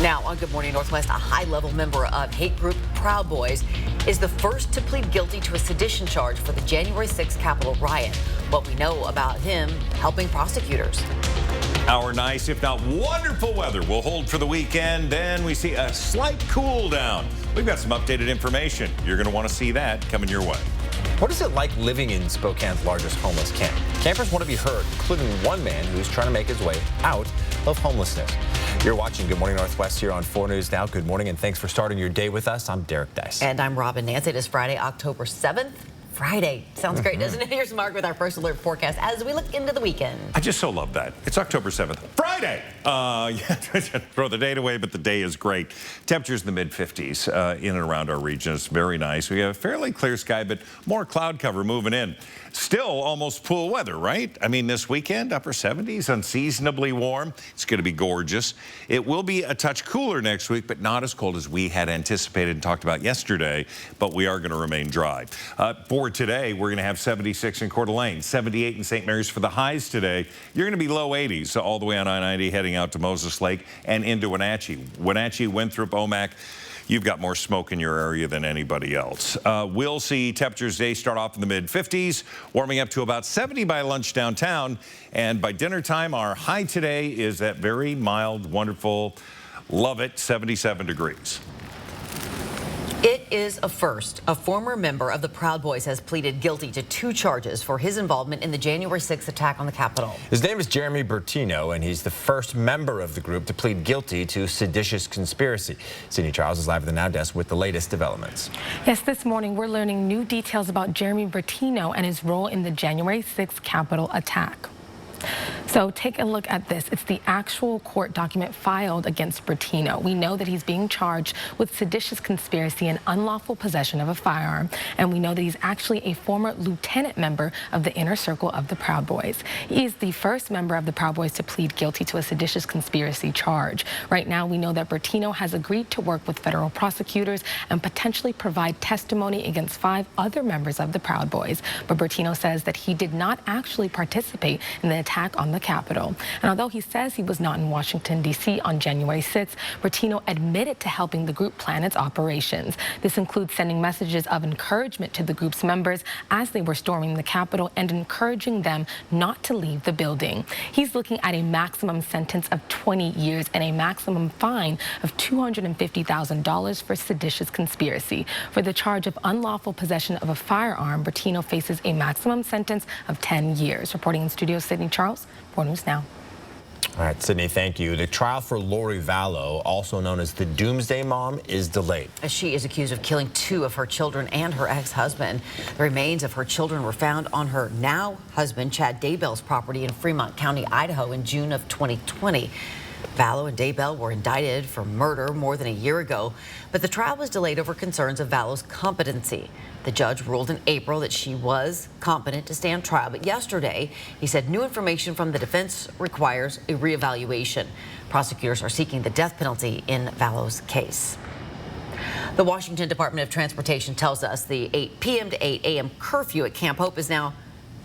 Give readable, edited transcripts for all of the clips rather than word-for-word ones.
Now on Good Morning Northwest, a high-level member of hate group Proud Boys is the first to plead guilty to a sedition charge for the January 6th Capitol riot. What we know about him helping prosecutors. Our nice, if not wonderful weather will hold for the weekend. Then we see a slight cool down. We've got some updated information. You're going to want to see that coming your way. What is it like living in Spokane's largest homeless camp? Campers want to be heard, including one man who's trying to make his way out of homelessness. You're watching Good Morning Northwest here on 4 News Now. Good morning, and thanks for starting your day with us. I'm Derek Dice. And I'm Robin Nance. It is Friday, October 7th. Friday. Sounds great, doesn't it? Here's Mark with our first alert forecast as we look into the weekend. I just so love that. It's October 7th. Friday! Throw the date away, but the day is great. Temperatures in the mid-50s in and around our region. It's very nice. We have a fairly clear sky, but more cloud cover moving in. Still almost pool weather, right? I mean, this weekend, upper 70s, unseasonably warm. It's going to be gorgeous. It will be a touch cooler next week, but not as cold as we had anticipated and talked about yesterday, but we are going to remain dry. For today, we're going to have 76 in Coeur d'Alene, 78 in St. Mary's for the highs today. You're going to be low 80s all the way on I-90 heading out to Moses Lake and into Wenatchee. Wenatchee, Winthrop, Omak. You've got more smoke in your area than anybody else. We'll see temperatures today start off in the mid-50s, warming up to about 70 by lunch downtown. And by dinner time, our high today is that very mild, wonderful, love it, 77 degrees. It is a first. A former member of the Proud Boys has pleaded guilty to 2 charges for his involvement in the January 6th attack on the Capitol. His name is Jeremy Bertino, and he's the first member of the group to plead guilty to seditious conspiracy. Sydney Charles is live at the Now Desk with the latest developments. Yes, this morning we're learning new details about Jeremy Bertino and his role in the January 6th Capitol attack. So take a look at this. It's the actual court document filed against Bertino. We know that he's being charged with seditious conspiracy and unlawful possession of a firearm. And we know that he's actually a former lieutenant member of the inner circle of the Proud Boys. He is the first member of the Proud Boys to plead guilty to a seditious conspiracy charge. Right now, we know that Bertino has agreed to work with federal prosecutors and potentially provide testimony against 5 other members of the Proud Boys. But Bertino says that he did not actually participate in the attack on the Capitol. And although he says he was not in Washington, D.C. on January 6th, Bertino admitted to helping the group plan its operations. This includes sending messages of encouragement to the group's members as they were storming the Capitol and encouraging them not to leave the building. He's looking at a maximum sentence of 20 years and a maximum fine of $250,000 for seditious conspiracy. For the charge of unlawful possession of a firearm, Bertino faces a maximum sentence of 10 years. Reporting in studio, Sydney Charles, 4 News Now. All right, Sydney, thank you. The trial for Lori Vallow, also known as the Doomsday Mom, is delayed. She is accused of killing 2 of her children and her ex-husband. The remains of her children were found on her now husband, Chad Daybell's property in Fremont County, Idaho in June of 2020. Vallow and Daybell were indicted for murder more than a year ago, but the trial was delayed over concerns of Vallow's competency. The judge ruled in April that she was competent to stand trial, but yesterday he said new information from the defense requires a reevaluation. Prosecutors are seeking the death penalty in Vallow's case. The Washington Department of Transportation tells us the 8 p.m. to 8 a.m. curfew at Camp Hope is now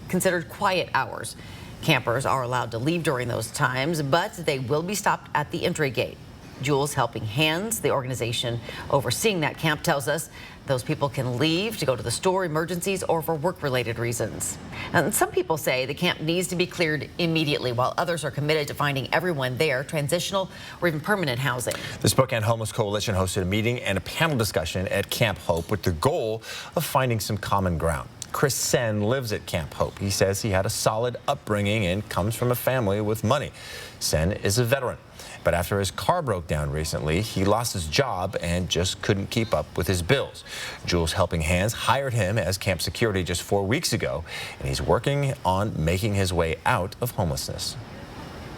considered quiet hours. Campers are allowed to leave during those times, but they will be stopped at the entry gate. Jules Helping Hands, the organization overseeing that camp, tells us those people can leave to go to the store, emergencies, or for work-related reasons. And some people say the camp needs to be cleared immediately, while others are committed to finding everyone there transitional or even permanent housing. The Spokane Homeless Coalition hosted a meeting and a panel discussion at Camp Hope with the goal of finding some common ground. Chris Sen lives at Camp Hope. He says he had a solid upbringing and comes from a family with money. Sen is a veteran, but after his car broke down recently, he lost his job and just couldn't keep up with his bills. Jules Helping Hands hired him as camp security just 4 weeks ago, and he's working on making his way out of homelessness.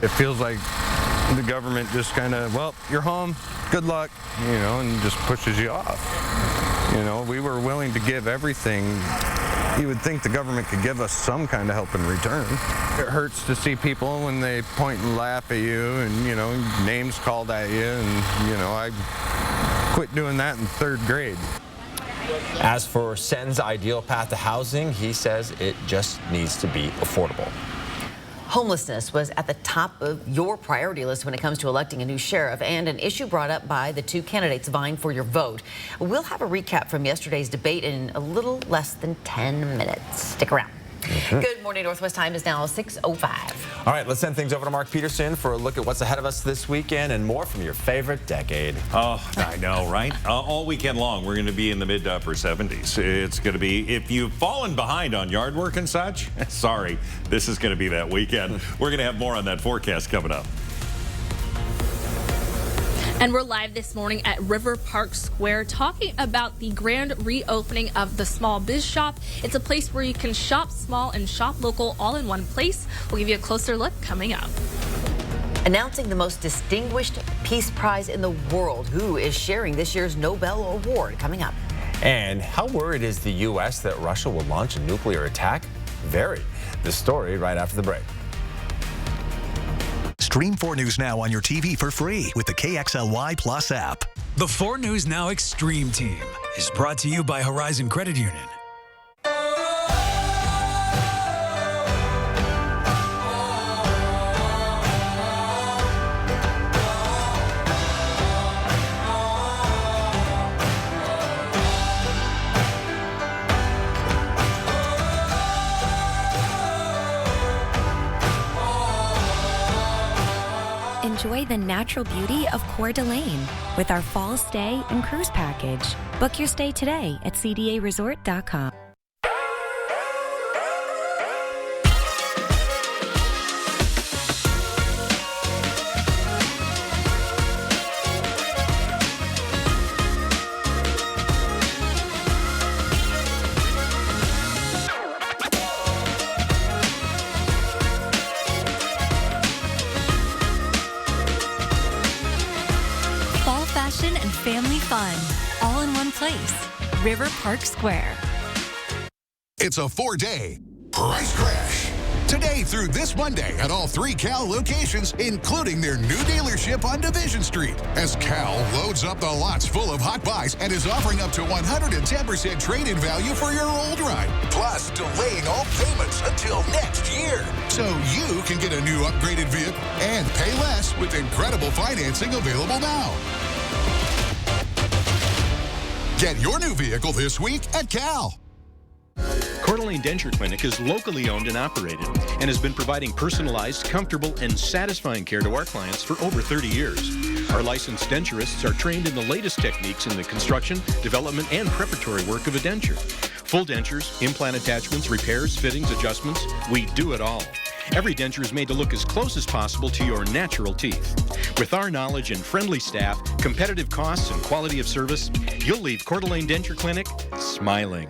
It feels like the government just kind of, well, you're home, good luck, you know, and just pushes you off. You know, we were willing to give everything. You would think the government could give us some kind of help in return. It hurts to see people when they point and laugh at you and, you know, names called at you. And, you know, I quit doing that in 3rd grade. As for Sen's ideal path to housing, he says it just needs to be affordable. Homelessness was at the top of your priority list when it comes to electing a new sheriff, and an issue brought up by the two candidates vying for your vote. We'll have a recap from yesterday's debate in a little less than 10 minutes. Stick around. Good morning, Northwest. Time is now 6:05. All right, let's send things over to Mark Peterson for a look at what's ahead of us this weekend and more from your favorite decade. Oh, I know, right? All weekend long, we're going to be in the mid to upper 70s. It's going to be, if you've fallen behind on yard work and such, sorry, this is going to be that weekend. We're going to have more on that forecast coming up. And we're live this morning at River Park Square talking about the grand reopening of the Small Biz Shop. It's a place where you can shop small and shop local all in one place. We'll give you a closer look coming up. Announcing the most distinguished peace prize in the world. Who is sharing this year's Nobel Award? Coming up. And how worried is the U.S. that Russia will launch a nuclear attack? Very. The story right after the break. Stream 4 News Now on your TV for free with the KXLY Plus app. The 4 News Now Extreme Team is brought to you by Horizon Credit Union. Enjoy the natural beauty of Coeur d'Alene with our fall stay and cruise package. Book your stay today at cdaresort.com. Fashion and family fun, all in one place. River Park Square. It's a 4-day price crash. Today through this Monday at all 3 Cal locations, including their new dealership on Division Street. As Cal loads up the lots full of hot buys and is offering up to 110% trade-in value for your old ride. Plus, delaying all payments until next year. So you can get a new upgraded vehicle and pay less with incredible financing available now. Get your new vehicle this week at Cal. Coeur d'Alene Denture Clinic is locally owned and operated and has been providing personalized, comfortable, and satisfying care to our clients for over 30 years. Our licensed denturists are trained in the latest techniques in the construction, development, and preparatory work of a denture. Full dentures, implant attachments, repairs, fittings, adjustments, we do it all. Every denture is made to look as close as possible to your natural teeth. With our knowledge and friendly staff, competitive costs, and quality of service, you'll leave Coeur d'Alene Denture Clinic smiling.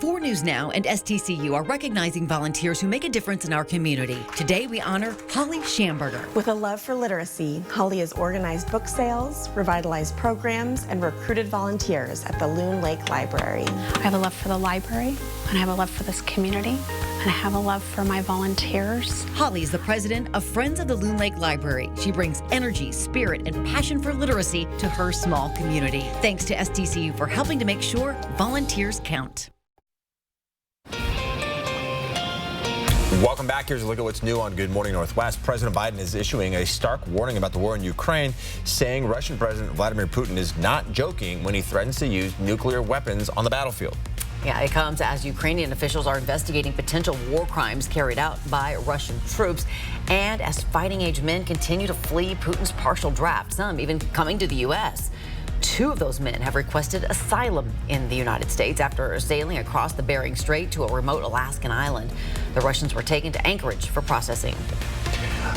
4 News Now and STCU are recognizing volunteers who make a difference in our community. Today we honor Holly Schamberger. With a love for literacy, Holly has organized book sales, revitalized programs, and recruited volunteers at the Loon Lake Library. I have a love for the library, and I have a love for this community, and I have a love for my volunteers. Holly is the president of Friends of the Loon Lake Library. She brings energy, spirit, and passion for literacy to her small community. Thanks to STCU for helping to make sure volunteers count. Welcome back. Here's a look at what's new on Good Morning Northwest. President Biden is issuing a stark warning about the war in Ukraine, saying Russian President Vladimir Putin is not joking when he threatens to use nuclear weapons on the battlefield. Yeah, it comes as Ukrainian officials are investigating potential war crimes carried out by Russian troops, and as fighting-age men continue to flee Putin's partial draft, some even coming to the U.S. 2 of those men have requested asylum in the United States after sailing across the Bering Strait to a remote Alaskan island. The Russians were taken to Anchorage for processing.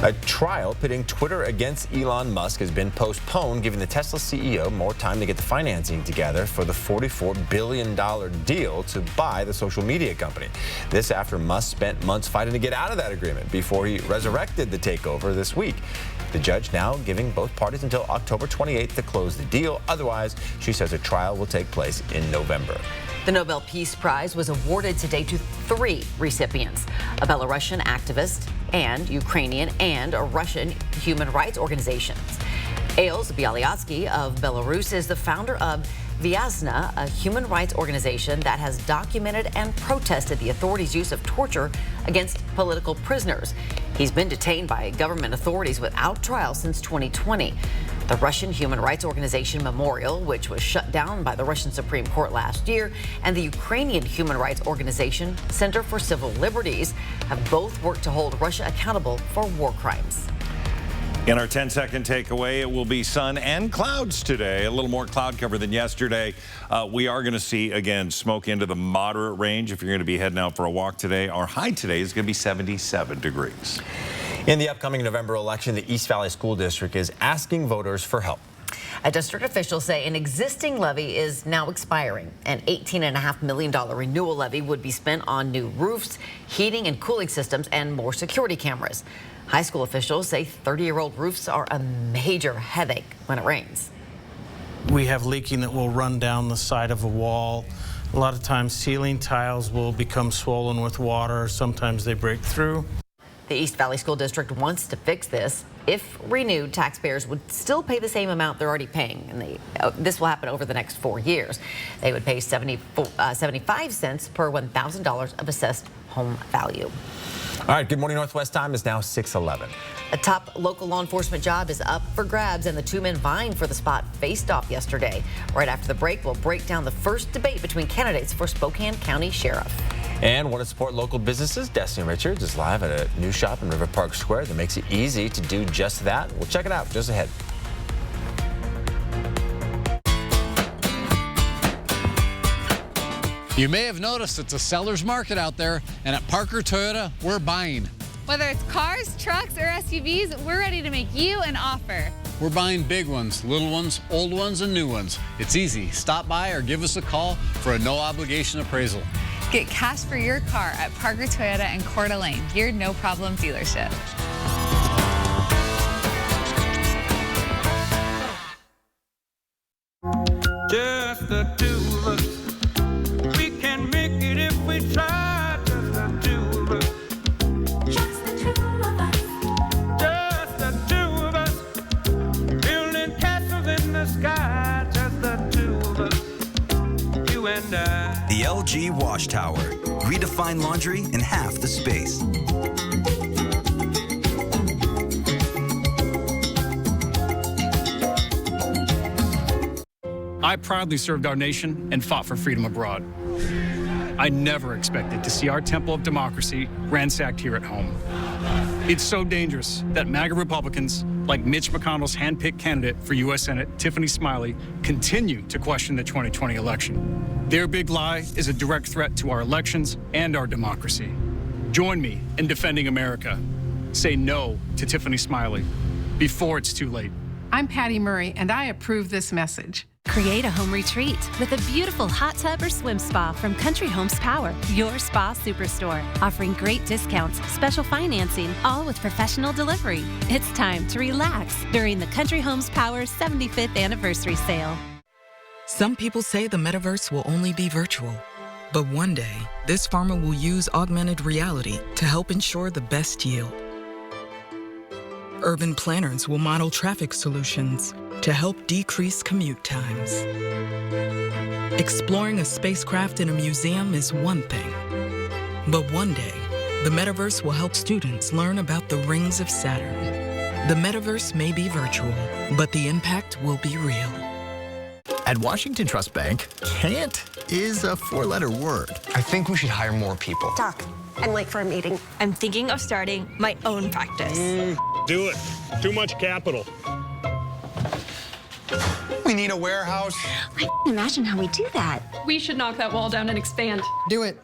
A trial pitting Twitter against Elon Musk has been postponed, giving the Tesla CEO more time to get the financing together for the $44 billion deal to buy the social media company. This after Musk spent months fighting to get out of that agreement before he resurrected the takeover this week. The judge now giving both parties until October 28th to close the deal. Otherwise, she says a trial will take place in November. The Nobel Peace Prize was awarded today to 3 recipients, a Belarusian activist and Ukrainian and a Russian human rights organizations. Ales Bialyatsky of Belarus is the founder of Vyazna, a human rights organization that has documented and protested the authorities' use of torture against political prisoners. He's been detained by government authorities without trial since 2020. The Russian human rights organization Memorial, which was shut down by the Russian Supreme Court last year, and the Ukrainian human rights organization Center for Civil Liberties have both worked to hold Russia accountable for war crimes. In our 10-second takeaway, it will be sun and clouds today. A little more cloud cover than yesterday. We are going to see, again, smoke into the moderate range if you're going to be heading out for a walk today. Our high today is going to be 77 degrees. In the upcoming November election, the East Valley School District is asking voters for help. District officials say an existing levy is now expiring. An $18.5 million renewal levy would be spent on new roofs, heating and cooling systems, and more security cameras. High school officials say 30-year-old roofs are a major headache when it rains. We have leaking that will run down the side of a wall. A lot of times ceiling tiles will become swollen with water. Sometimes they break through. The East Valley School District wants to fix this. If renewed, taxpayers would still pay the same amount they're already paying, and this will happen over the next 4 years. They would pay 75 cents per $1,000 of assessed home value. All right, Good Morning Northwest time is now 6:11. A top local law enforcement job is up for grabs, and the two men vying for the spot faced off yesterday. Right after the break, we'll break down the first debate between candidates for Spokane County Sheriff. And want to support local businesses? Destiny Richards is live at a new shop in River Park Square that makes it easy to do just that. We'll check it out just ahead. You may have noticed it's a seller's market out there, and at Parker Toyota, we're buying. Whether it's cars, trucks, or SUVs, we're ready to make you an offer. We're buying big ones, little ones, old ones, and new ones. It's easy. Stop by or give us a call for a no-obligation appraisal. Get cash for your car at Parker Toyota in Coeur d'Alene, your no-problem dealership. Just the two of us. We can make it if we try. Just the two of us. Just the two of us. Just the two of us. Building castles in the sky. Just the two of us. You and I. The LG Wash Tower. Redefine laundry in half the space. I proudly served our nation and fought for freedom abroad. I never expected to see our temple of democracy ransacked here at home. It's so dangerous that MAGA Republicans, like Mitch McConnell's handpicked candidate for U.S. Senate, Tiffany Smiley, continue to question the 2020 election. Their big lie is a direct threat to our elections and our democracy. Join me in defending America. Say no to Tiffany Smiley before it's too late. I'm Patty Murray, and I approve this message. Create a home retreat with a beautiful hot tub or swim spa from Country Homes Power, your spa superstore, offering great discounts, special financing, all with professional delivery. It's time to relax during the Country Homes Power 75th anniversary sale. Some people say the metaverse will only be virtual, but one day, this farmer will use augmented reality to help ensure the best yield. Urban planners will model traffic solutions to help decrease commute times. Exploring a spacecraft in a museum is one thing, but one day, the metaverse will help students learn about the rings of Saturn. The metaverse may be virtual, but the impact will be real. At Washington Trust Bank, can't is a four-letter word. I think we should hire more people. Doc, I'm late for a meeting. I'm thinking of starting my own practice. Do it. Too much capital. We need a warehouse. I can't imagine how we do that. We should knock that wall down and expand. Do it.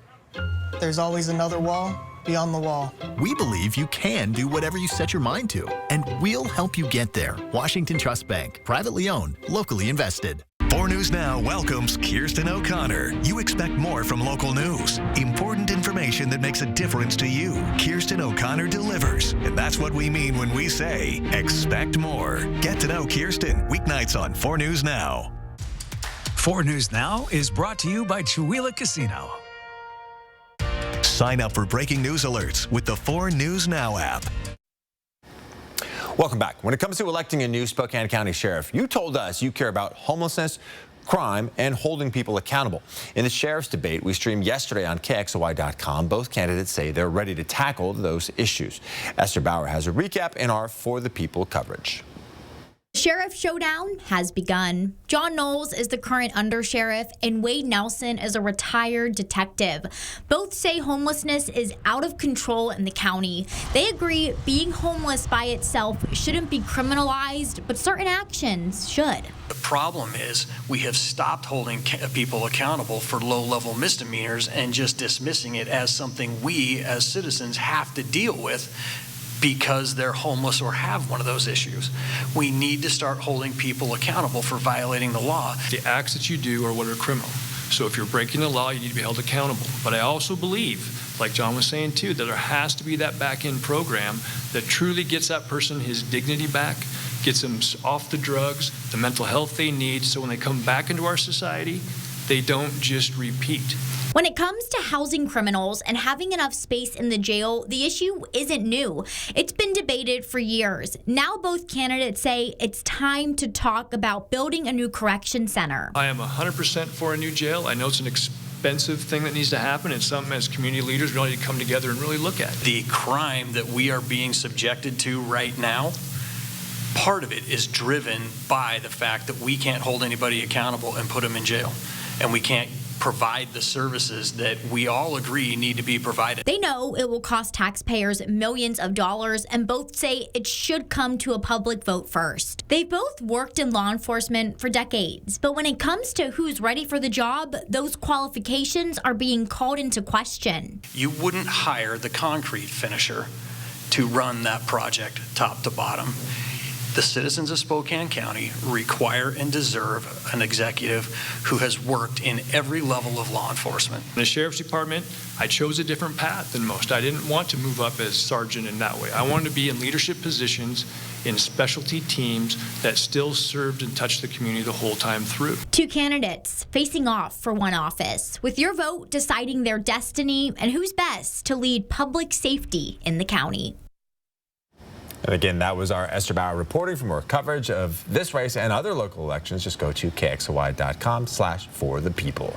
There's always another wall beyond the wall. We believe you can do whatever you set your mind to, and we'll help you get there. Washington Trust Bank, privately owned, locally invested. 4 News Now welcomes Kirsten O'Connor. You expect more from local news. Important information that makes a difference to you. Kirsten O'Connor delivers. And that's what we mean when we say, expect more. Get to know Kirsten, weeknights on 4 News Now. 4 News Now is brought to you by Chewelah Casino. Sign up for breaking news alerts with the 4 News Now app. Welcome back. When it comes to electing a new Spokane County Sheriff, you told us you care about homelessness, crime, and holding people accountable. In the sheriff's debate we streamed yesterday on KXLY.com, both candidates say they're ready to tackle those issues. Esther Bauer has a recap in our For the People coverage. Sheriff Showdown has begun. John Knowles is the current undersheriff, and Wade Nelson is a retired detective. Both say homelessness is out of control in the county. They agree being homeless by itself shouldn't be criminalized, but certain actions should. The problem is we have stopped holding people accountable for low-level misdemeanors and just dismissing it as something we as citizens have to deal with because they're homeless or have one of those issues. We need to start holding people accountable for violating the law. The acts that you do are what are criminal. So if you're breaking the law, you need to be held accountable. But I also believe, like John was saying too, that there has to be that back-end program that truly gets that person his dignity back, gets them off the drugs, the mental health they need, so when they come back into our society, they don't just repeat. When it comes to housing criminals and having enough space in the jail, the issue isn't new. It's been debated for years. Now both candidates say it's time to talk about building a new correction center. I am 100% for a new jail. I know it's an expensive thing that needs to happen. It's something as community leaders we all need to come together and really look at. The crime that we are being subjected to right now, part of it is driven by the fact that we can't hold anybody accountable and put them in jail. And we can't provide the services that we all agree need to be provided. They know it will cost taxpayers millions of dollars, and both say it should come to a public vote first. They've both worked in law enforcement for decades, but when it comes to who's ready for the job, those qualifications are being called into question. You wouldn't hire the concrete finisher to run that project top to bottom. The citizens of Spokane County require and deserve an executive who has worked in every level of law enforcement. In the Sheriff's Department, I chose a different path than most. I didn't want to move up as sergeant in that way. I wanted to be in leadership positions in specialty teams that still served and touched the community the whole time through. Two candidates facing off for one office, with your vote deciding their destiny and who's best to lead public safety in the county. And again, that was our Esther Bauer reporting. For more coverage of this race and other local elections, just go to KXLY.com/forthepeople.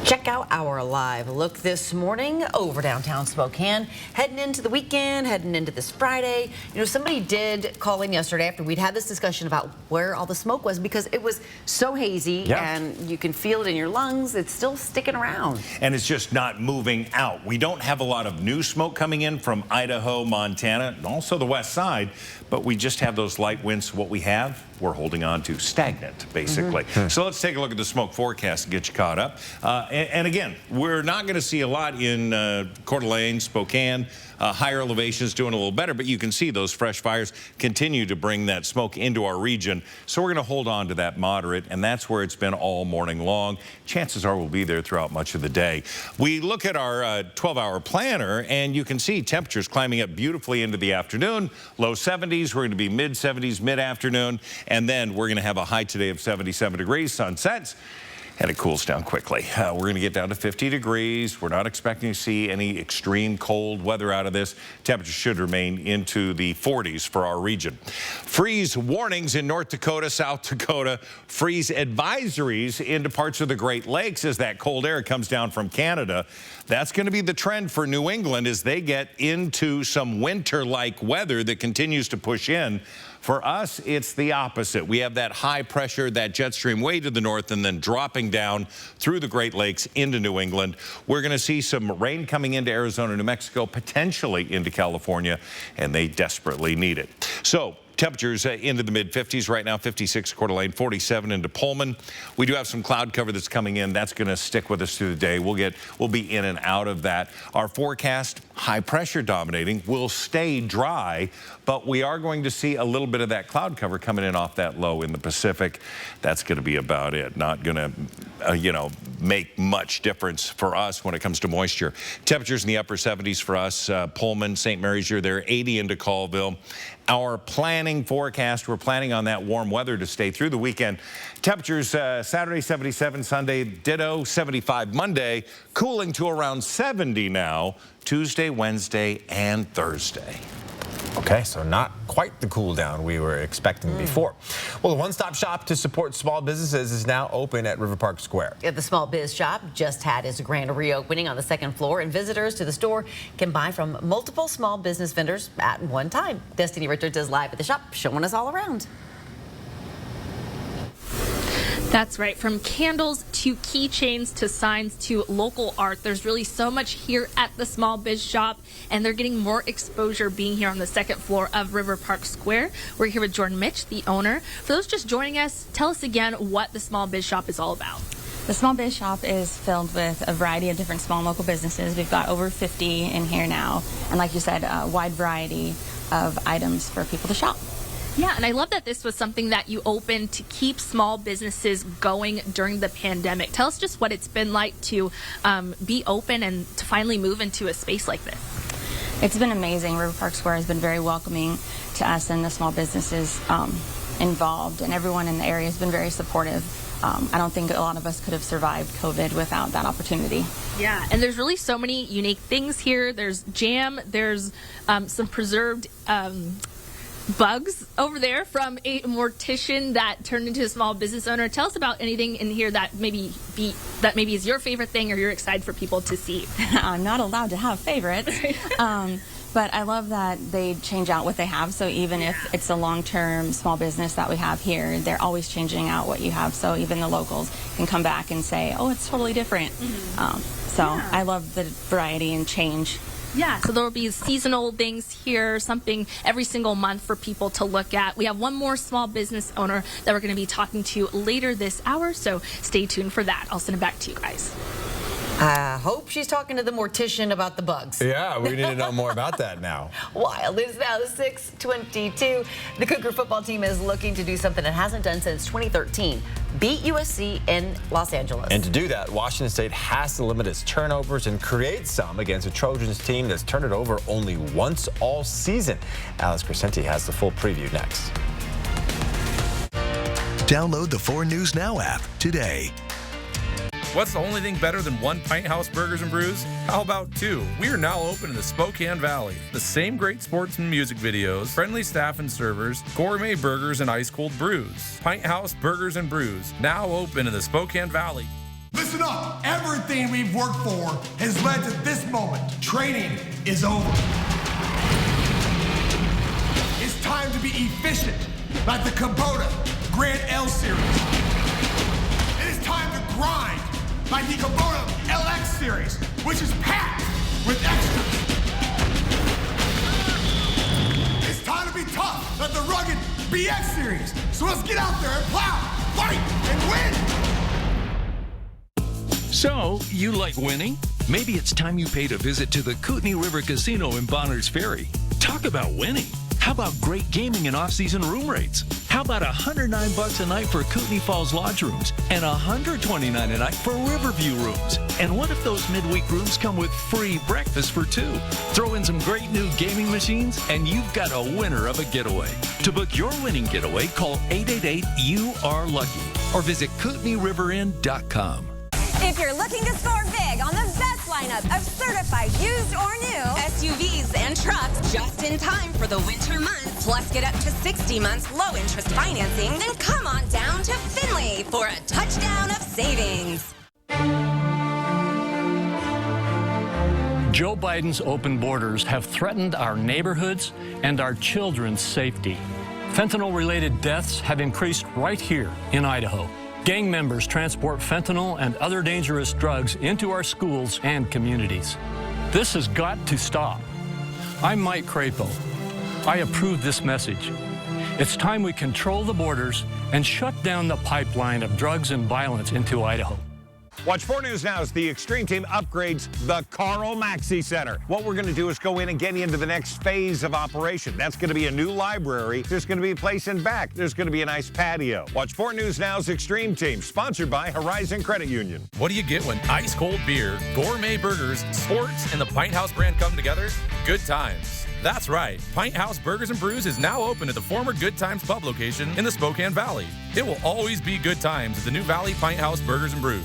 Check out our live look this morning over downtown Spokane. Heading into the weekend, heading into this Friday. You know, somebody did call in yesterday after we'd had this discussion about where all the smoke was because it was so hazy and you can feel it in your lungs. It's still sticking around. And it's just not moving out. We don't have a lot of new smoke coming in from Idaho, Montana, and also the west side, but we just have those light winds. What we have, we're holding on to stagnant, basically. So let's take a look at the smoke forecast and get you caught up. And again, we're not going to see a lot in Coeur d'Alene, Spokane. Higher elevations doing a little better, but you can see those fresh fires continue to bring that smoke into our region. So we're going to hold on to that moderate, and that's where it's been all morning long. Chances are we'll be there throughout much of the day. We look at our 12-hour planner, and you can see temperatures climbing up beautifully into the afternoon. Low 70s, we're going to be mid 70s mid-afternoon, and then we're going to have a high today of 77 degrees. Sun sets, and it cools down quickly. We're going to get down to 50 degrees. We're not expecting to see any extreme cold weather out of this. Temperatures should remain into the 40s for our region. Freeze warnings in North Dakota, South Dakota. Freeze advisories into parts of the Great Lakes as that cold air comes down from Canada. That's going to be the trend for New England as they get into some winter-like weather that continues to push in. For us, it's the opposite. We have that high pressure, that jet stream way to the north and then dropping down through the Great Lakes into New England. We're going to see some rain coming into Arizona, New Mexico, potentially into California, and they desperately need it. So temperatures into the mid-50s right now, 56 Coeur d'Alene, 47 into Pullman. We do have some cloud cover that's coming in. That's going to stick with us through the day. We'll be in and out of that. Our forecast, high pressure dominating, will stay dry, but we are going to see a little bit of that cloud cover coming in off that low in the Pacific. That's going to be about it. Not going to, make much difference for us when it comes to moisture. Temperatures in the upper 70s for us. Pullman, St. Mary's, you're there, 80 into Colville. Our planning forecast, we're planning on that warm weather to stay through the weekend. Temperatures Saturday 77, Sunday ditto, 75 Monday, cooling to around 70 now, Tuesday, Wednesday, and Thursday. Okay, so not quite the cool down we were expecting before. Well, the one-stop shop to support small businesses is now open at River Park Square. The Small Biz Shop just had its grand reopening on the second floor, and visitors to the store can buy from multiple small business vendors at one time. Destiny Richards is live at the shop, showing us all around. That's right. From candles to keychains to signs to local art, there's really so much here at the Small Biz Shop, and they're getting more exposure being here on the second floor of River Park Square. We're here with Jordan Mitch, the owner. For those just joining us, tell us again what the Small Biz Shop is all about. The Small Biz Shop is filled with a variety of different small local businesses. We've got over 50 in here now, and like you said, a wide variety of items for people to shop. Yeah, and I love that this was something that you opened to keep small businesses going during the pandemic. Tell us just what it's been like to be open and to finally move into a space like this. It's been amazing. River Park Square has been very welcoming to us and the small businesses involved, and everyone in the area has been very supportive. I don't think a lot of us could have survived COVID without that opportunity. Yeah, and there's really so many unique things here. There's jam, there's some preserved bugs over there from a mortician that turned into a small business owner. Tell us about anything in here that maybe is your favorite thing or you're excited for people to see. I'm not allowed to have favorites. But I love that they change out what they have. So even if it's a long-term small business that we have here, they're always changing out what you have. So even the locals can come back and say, oh, it's totally different. I love the variety and change. Yeah, so there will be seasonal things here, something every single month for people to look at. We have one more small business owner that we're going to be talking to later this hour, so stay tuned for that. I'll send it back to you guys. I hope she's talking to the mortician about the bugs. Yeah, we need to know more about that now. Wild. It's now 6:22. The Cougar football team is looking to do something it hasn't done since 2013. Beat USC in Los Angeles. And to do that, Washington State has to limit its turnovers and create some against a Trojans team that's turned it over only once all season. Alex Crescenti has the full preview next. Download the 4 News Now app today. What's the only thing better than one Pint House Burgers and Brews? How about 2? We are now open in the Spokane Valley. The same great sports and music videos, friendly staff and servers, gourmet burgers and ice-cold brews. Pint House Burgers and Brews, now open in the Spokane Valley. Listen up. Everything we've worked for has led to this moment. Training is over. It's time to be efficient, like the Kubota Grand L Series. It is time to grind, like the Kubota LX Series, which is packed with extras. It's time to be tough, like the rugged BX Series. So let's get out there and plow, fight, and win. So, you like winning? Maybe it's time you paid a visit to the Kootenai River Casino in Bonners Ferry. Talk about winning. How about great gaming and off-season room rates? How about $109 a night for Kootenai Falls Lodge rooms and $129 a night for Riverview rooms? And what if those midweek rooms come with free breakfast for 2? Throw in some great new gaming machines and you've got a winner of a getaway. To book your winning getaway, call 888-YOU-ARE-LUCKY or visit KootenaiRiverInn.com. If you're looking to score big on the best lineup of certified used or new SUVs and trucks just in time for the winter months, plus get up to 60 months low interest financing, then come on down to Finley for a touchdown of savings. Joe Biden's open borders have threatened our neighborhoods and our children's safety. Fentanyl-related deaths have increased right here in Idaho. Gang members transport fentanyl and other dangerous drugs into our schools and communities. This has got to stop. I'm Mike Crapo. I approve this message. It's time we control the borders and shut down the pipeline of drugs and violence into Idaho. Watch 4 News Now as the Extreme Team upgrades the Carl Maxey Center. What we're going to do is go in and get into the next phase of operation. That's going to be a new library. There's going to be a place in back. There's going to be a nice patio. Watch 4 News Now's Extreme Team, sponsored by Horizon Credit Union. What do you get when ice-cold beer, gourmet burgers, sports, and the Pint House brand come together? Good times. That's right. Pint House Burgers and Brews is now open at the former Good Times Pub location in the Spokane Valley. It will always be good times at the new Valley Pint House Burgers and Brews.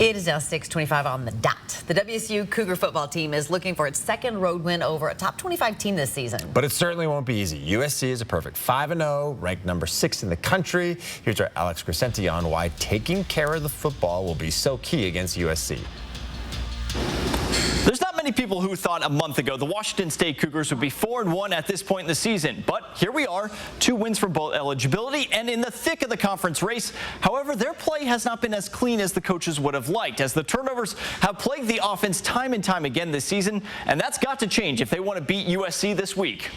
It is now 6:25 on the dot. The WSU Cougar football team is looking for its second road win over a top 25 team this season. But it certainly won't be easy. USC is a perfect 5-0, ranked number 6 in the country. Here's our Alex Crescenti on why taking care of the football will be so key against USC. There's not many people who thought a month ago the Washington State Cougars would be 4-1 at this point in the season, but here we are, 2 wins for bowl eligibility and in the thick of the conference race. However, their play has not been as clean as the coaches would have liked, as the turnovers have plagued the offense time and time again this season, and that's got to change if they want to beat USC this week.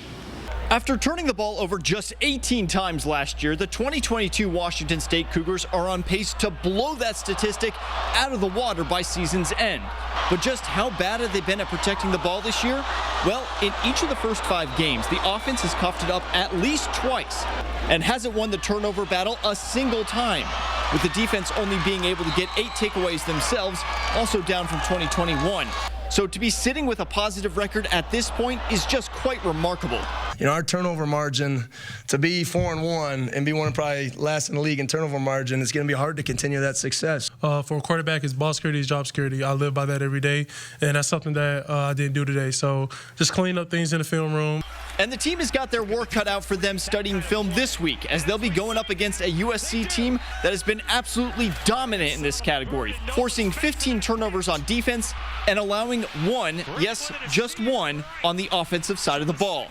After turning the ball over just 18 times last year, the 2022 Washington State Cougars are on pace to blow that statistic out of the water by season's end. But just how bad have they been at protecting the ball this year? Well, in each of the first 5 games, the offense has coughed it up at least twice and hasn't won the turnover battle a single time, with the defense only being able to get 8 takeaways themselves, also down from 2021. So to be sitting with a positive record at this point is just quite remarkable. You know, our turnover margin, to be 4-1 and be one of probably last in the league in turnover margin, it's going to be hard to continue that success. For a quarterback, it's ball security, it's job security. I live by that every day, and that's something that I didn't do today. So just clean up things in the film room. And the team has got their work cut out for them studying film this week, as they'll be going up against a USC team that has been absolutely dominant in this category, forcing 15 turnovers on defense and allowing 1, yes, just 1, on the offensive side of the ball.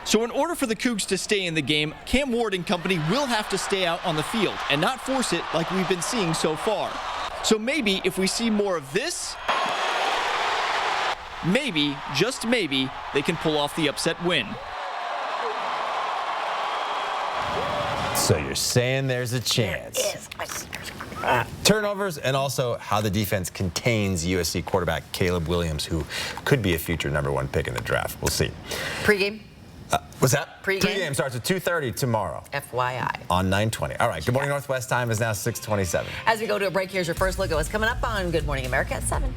So in order for the Cougs to stay in the game, Cam Ward and company will have to stay out on the field and not force it like we've been seeing so far. So maybe if we see more of this, maybe, just maybe, they can pull off the upset win. So you're saying there's a chance. Turnovers, and also how the defense contains USC quarterback Caleb Williams, who could be a future #1 pick in the draft. We'll see. Pre-game? What's that? Pre-game starts at 2:30 tomorrow. FYI. On 920. All right, Good Morning Northwest time is now 6:27. As we go to a break, here's your first look at what's coming up on Good Morning America at 7.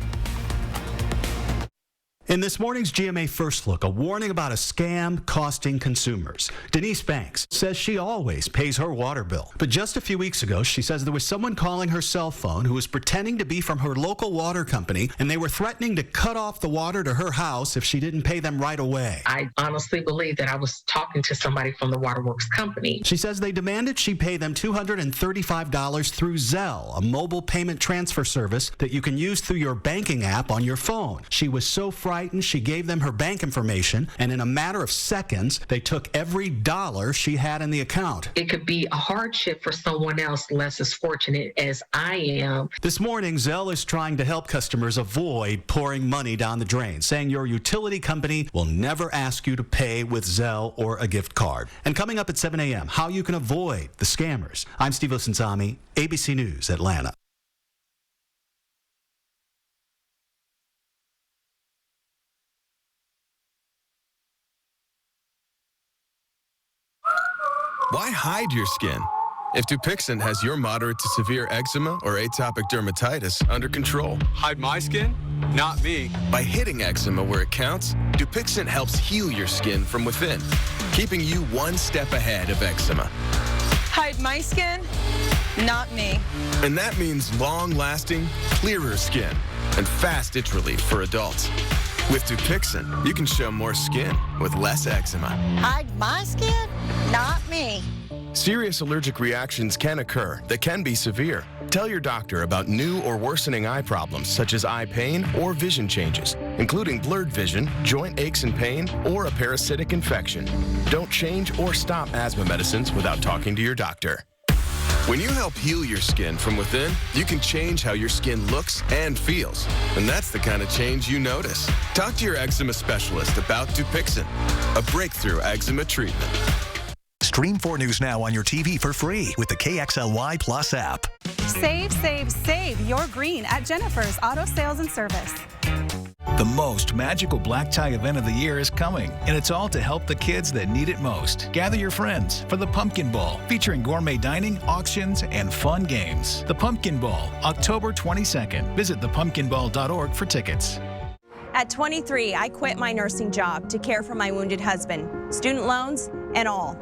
In this morning's GMA First Look, a warning about a scam costing consumers. Denise Banks says she always pays her water bill. But just a few weeks ago, she says there was someone calling her cell phone who was pretending to be from her local water company, and they were threatening to cut off the water to her house if she didn't pay them right away. I honestly believe that I was talking to somebody from the Waterworks company. She says they demanded she pay them $235 through Zelle, a mobile payment transfer service that you can use through your banking app on your phone. She was so frightened, she gave them her bank information, and in a matter of seconds, they took every dollar she had in the account. It could be a hardship for someone else less as fortunate as I am. This morning, Zelle is trying to help customers avoid pouring money down the drain, saying your utility company will never ask you to pay with Zelle or a gift card. And coming up at 7 a.m., how you can avoid the scammers. I'm Steve Osunsami, ABC News, Atlanta. Why hide your skin if Dupixent has your moderate to severe eczema or atopic dermatitis under control? Hide my skin? Not me. By hitting eczema where it counts, Dupixent helps heal your skin from within, keeping you one step ahead of eczema. Hide my skin? Not me. And that means long-lasting, clearer skin and fast itch relief for adults. With Dupixent, you can show more skin with less eczema. Hide my skin? Not me. Serious allergic reactions can occur that can be severe. Tell your doctor about new or worsening eye problems such as eye pain or vision changes, including blurred vision, joint aches and pain, or a parasitic infection. Don't change or stop asthma medicines without talking to your doctor. When you help heal your skin from within, you can change how your skin looks and feels. And that's the kind of change you notice. Talk to your eczema specialist about Dupixent, a breakthrough eczema treatment. Stream 4 News now on your TV for free with the KXLY Plus app. Save, save, save your green at Jennifer's Auto Sales and Service. The most magical black tie event of the year is coming, and it's all to help the kids that need it most. Gather your friends for the Pumpkin Ball, featuring gourmet dining, auctions, and fun games. The Pumpkin Ball, October 22nd. Visit thepumpkinball.org for tickets. At 23, I quit my nursing job to care for my wounded husband, student loans, and all.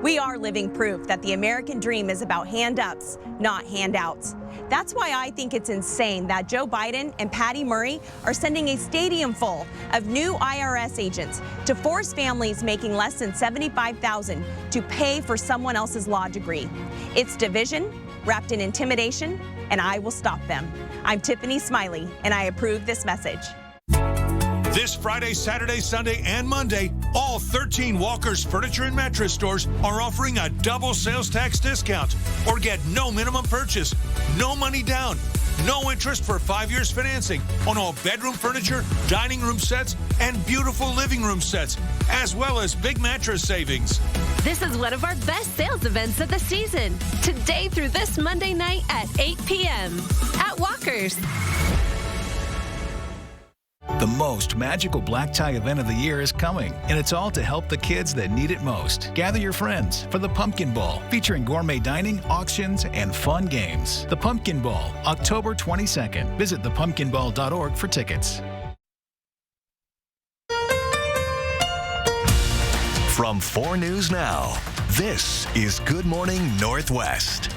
We are living proof that the American dream is about hand-ups, not handouts. That's why I think it's insane that Joe Biden and Patty Murray are sending a stadium full of new IRS agents to force families making less than $75,000 to pay for someone else's law degree. It's division wrapped in intimidation, and I will stop them. I'm Tiffany Smiley, and I approve this message. This Friday, Saturday, Sunday, and Monday, all 13 Walker's Furniture and Mattress stores are offering a double sales tax discount. Or get no minimum purchase, no money down, no interest for 5 years financing on all bedroom furniture, dining room sets, and beautiful living room sets, as well as big mattress savings. This is one of our best sales events of the season. Today through this Monday night at 8 p.m. at Walker's. The most magical black tie event of the year is coming, and it's all to help the kids that need it most. Gather your friends for the Pumpkin Bowl, featuring gourmet dining, auctions, and fun games. The Pumpkin Bowl, October 22nd. Visit thepumpkinball.org for tickets. From 4 News Now, this is Good Morning Northwest.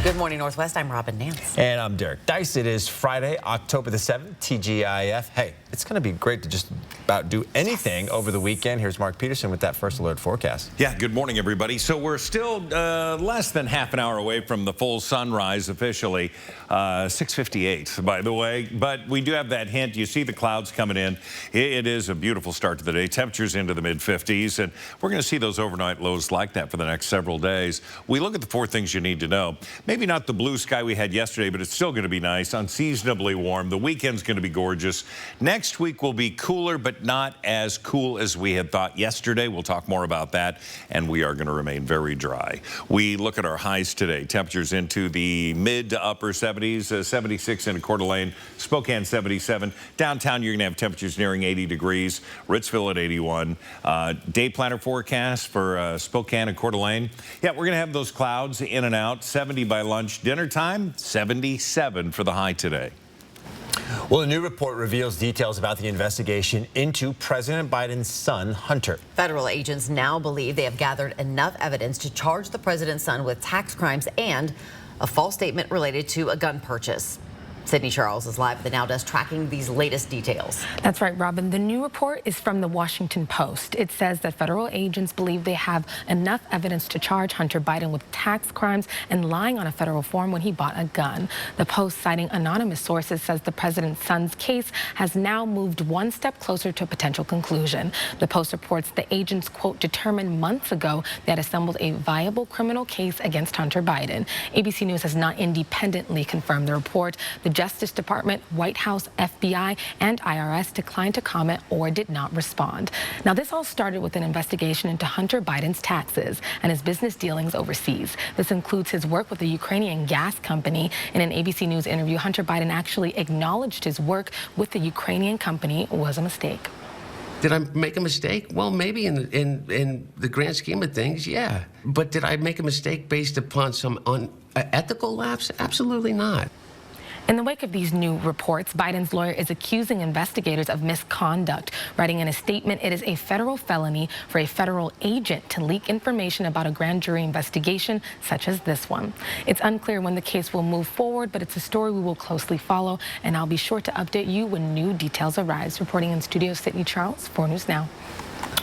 Good morning, Northwest. I'm Robin Nance. And I'm Derek Dice. It is Friday, October the 7th, TGIF. Hey, it's going to be great to just about do anything over the weekend. Here's Mark Peterson with that first alert forecast. Yeah, good morning, everybody. So we're still less than half an hour away from the full sunrise officially. 6:58, by the way. But we do have that hint. You see the clouds coming in. It is a beautiful start to the day. Temperatures into the mid-50s. And we're going to see those overnight lows like that for the next several days. We look at the 4 things you need to know. Maybe not the blue sky we had yesterday, but it's still going to be nice, unseasonably warm. The weekend's going to be gorgeous. Next week will be cooler, but not as cool as we had thought yesterday. We'll talk more about that, and we are going to remain very dry. We look at our highs today. Temperatures into the mid to upper 70s, 76 in Coeur d'Alene, Spokane 77. Downtown, you're going to have temperatures nearing 80 degrees. Ritzville at 81. Day planner forecast for Spokane and Coeur d'Alene. Yeah, we're going to have those clouds in and out. 70 by lunch. Dinner time, 77 for the high today. Well, a new report reveals details about the investigation into President Biden's son, Hunter. Federal agents now believe they have gathered enough evidence to charge the president's son with tax crimes and a false statement related to a gun purchase. Sydney Charles is live at the Now Desk tracking these latest details. That's right, Robin. The new report is from the Washington Post. It says that federal agents believe they have enough evidence to charge Hunter Biden with tax crimes and lying on a federal form when he bought a gun. The Post, citing anonymous sources, says the president's son's case has now moved one step closer to a potential conclusion. The Post reports the agents, quote, determined months ago they had assembled a viable criminal case against Hunter Biden. ABC News has not independently confirmed the report. The Justice Department, White House, FBI, and IRS declined to comment or did not respond. Now, this all started with an investigation into Hunter Biden's taxes and his business dealings overseas. This includes his work with the Ukrainian gas company. In an ABC News interview, Hunter Biden actually acknowledged his work with the Ukrainian company was a mistake. Did I make a mistake? Well, maybe in the grand scheme of things, yeah. But did I make a mistake based upon some unethical lapse? Absolutely not. In the wake of these new reports, Biden's lawyer is accusing investigators of misconduct, writing in a statement, it is a federal felony for a federal agent to leak information about a grand jury investigation such as this one. It's unclear when the case will move forward, but it's a story we will closely follow, and I'll be sure to update you when new details arise. Reporting in studio, Sydney Charles, 4 News Now.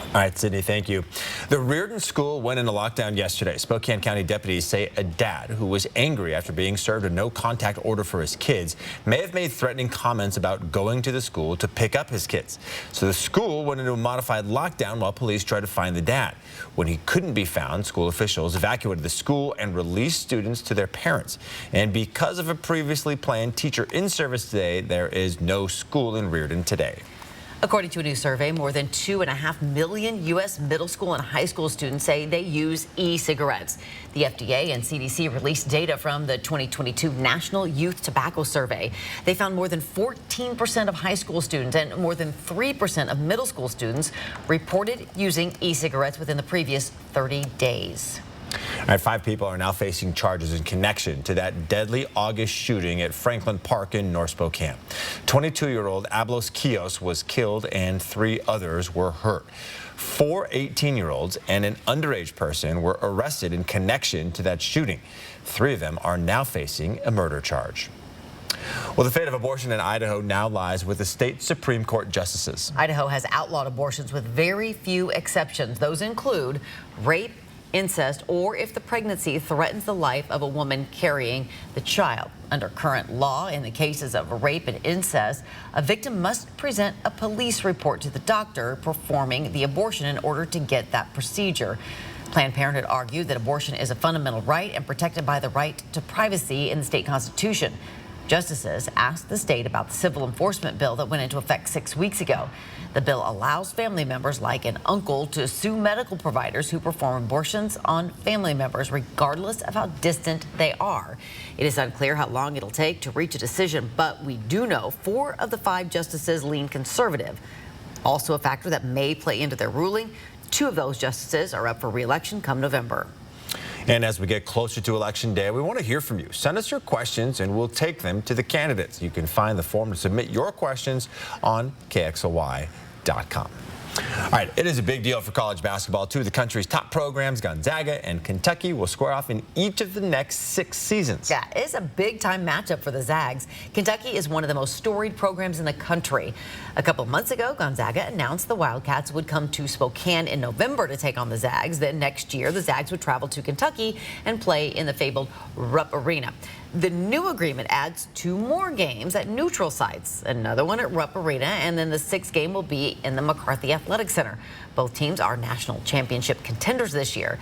All right, Sydney, thank you. The Reardon School went into lockdown yesterday. Spokane County deputies say a dad who was angry after being served a no-contact order for his kids may have made threatening comments about going to the school to pick up his kids. So the school went into a modified lockdown while police tried to find the dad. When he couldn't be found, school officials evacuated the school and released students to their parents. And because of a previously planned teacher in-service today, there is no school in Reardon today. According to a new survey, more than 2.5 million U.S. middle school and high school students say they use e-cigarettes. The FDA and CDC released data from the 2022 National Youth Tobacco Survey. They found more than 14% of high school students and more than 3% of middle school students reported using e-cigarettes within the previous 30 days. All right, 5 people are now facing charges in connection to that deadly August shooting at Franklin Park in North Spokane. 22-year-old Ablos Kios was killed and 3 others were hurt. 4 18-year-olds and an underage person were arrested in connection to that shooting. 3 of them are now facing a murder charge. Well, the fate of abortion in Idaho now lies with the state Supreme Court justices. Idaho has outlawed abortions with very few exceptions. Those include rape, incest, or if the pregnancy threatens the life of a woman carrying the child. Under current law, in the cases of rape and incest, a victim must present a police report to the doctor performing the abortion in order to get that procedure. Planned Parenthood argued that abortion is a fundamental right and protected by the right to privacy in the state constitution. Justices asked the state about the civil enforcement bill that went into effect 6 weeks ago. The bill allows family members like an uncle to sue medical providers who perform abortions on family members, regardless of how distant they are. It is unclear how long it'll take to reach a decision, but we do know 4 of the 5 justices lean conservative. Also a factor that may play into their ruling, 2 of those justices are up for re-election come November. And as we get closer to Election Day, we want to hear from you. Send us your questions and we'll take them to the candidates. You can find the form to submit your questions on KXLY.com. All right, it is a big deal for college basketball. 2 of the country's top programs, Gonzaga and Kentucky, will square off in each of the next 6 seasons. Yeah, it's a big-time matchup for the Zags. Kentucky is one of the most storied programs in the country. A couple of months ago, Gonzaga announced the Wildcats would come to Spokane in November to take on the Zags. Then next year, the Zags would travel to Kentucky and play in the fabled Rupp Arena. The new agreement adds 2 more games at neutral sites, another one at Rupp Arena, and then the 6th game will be in the McCarthy Athletic Center. Both teams are national championship contenders this year.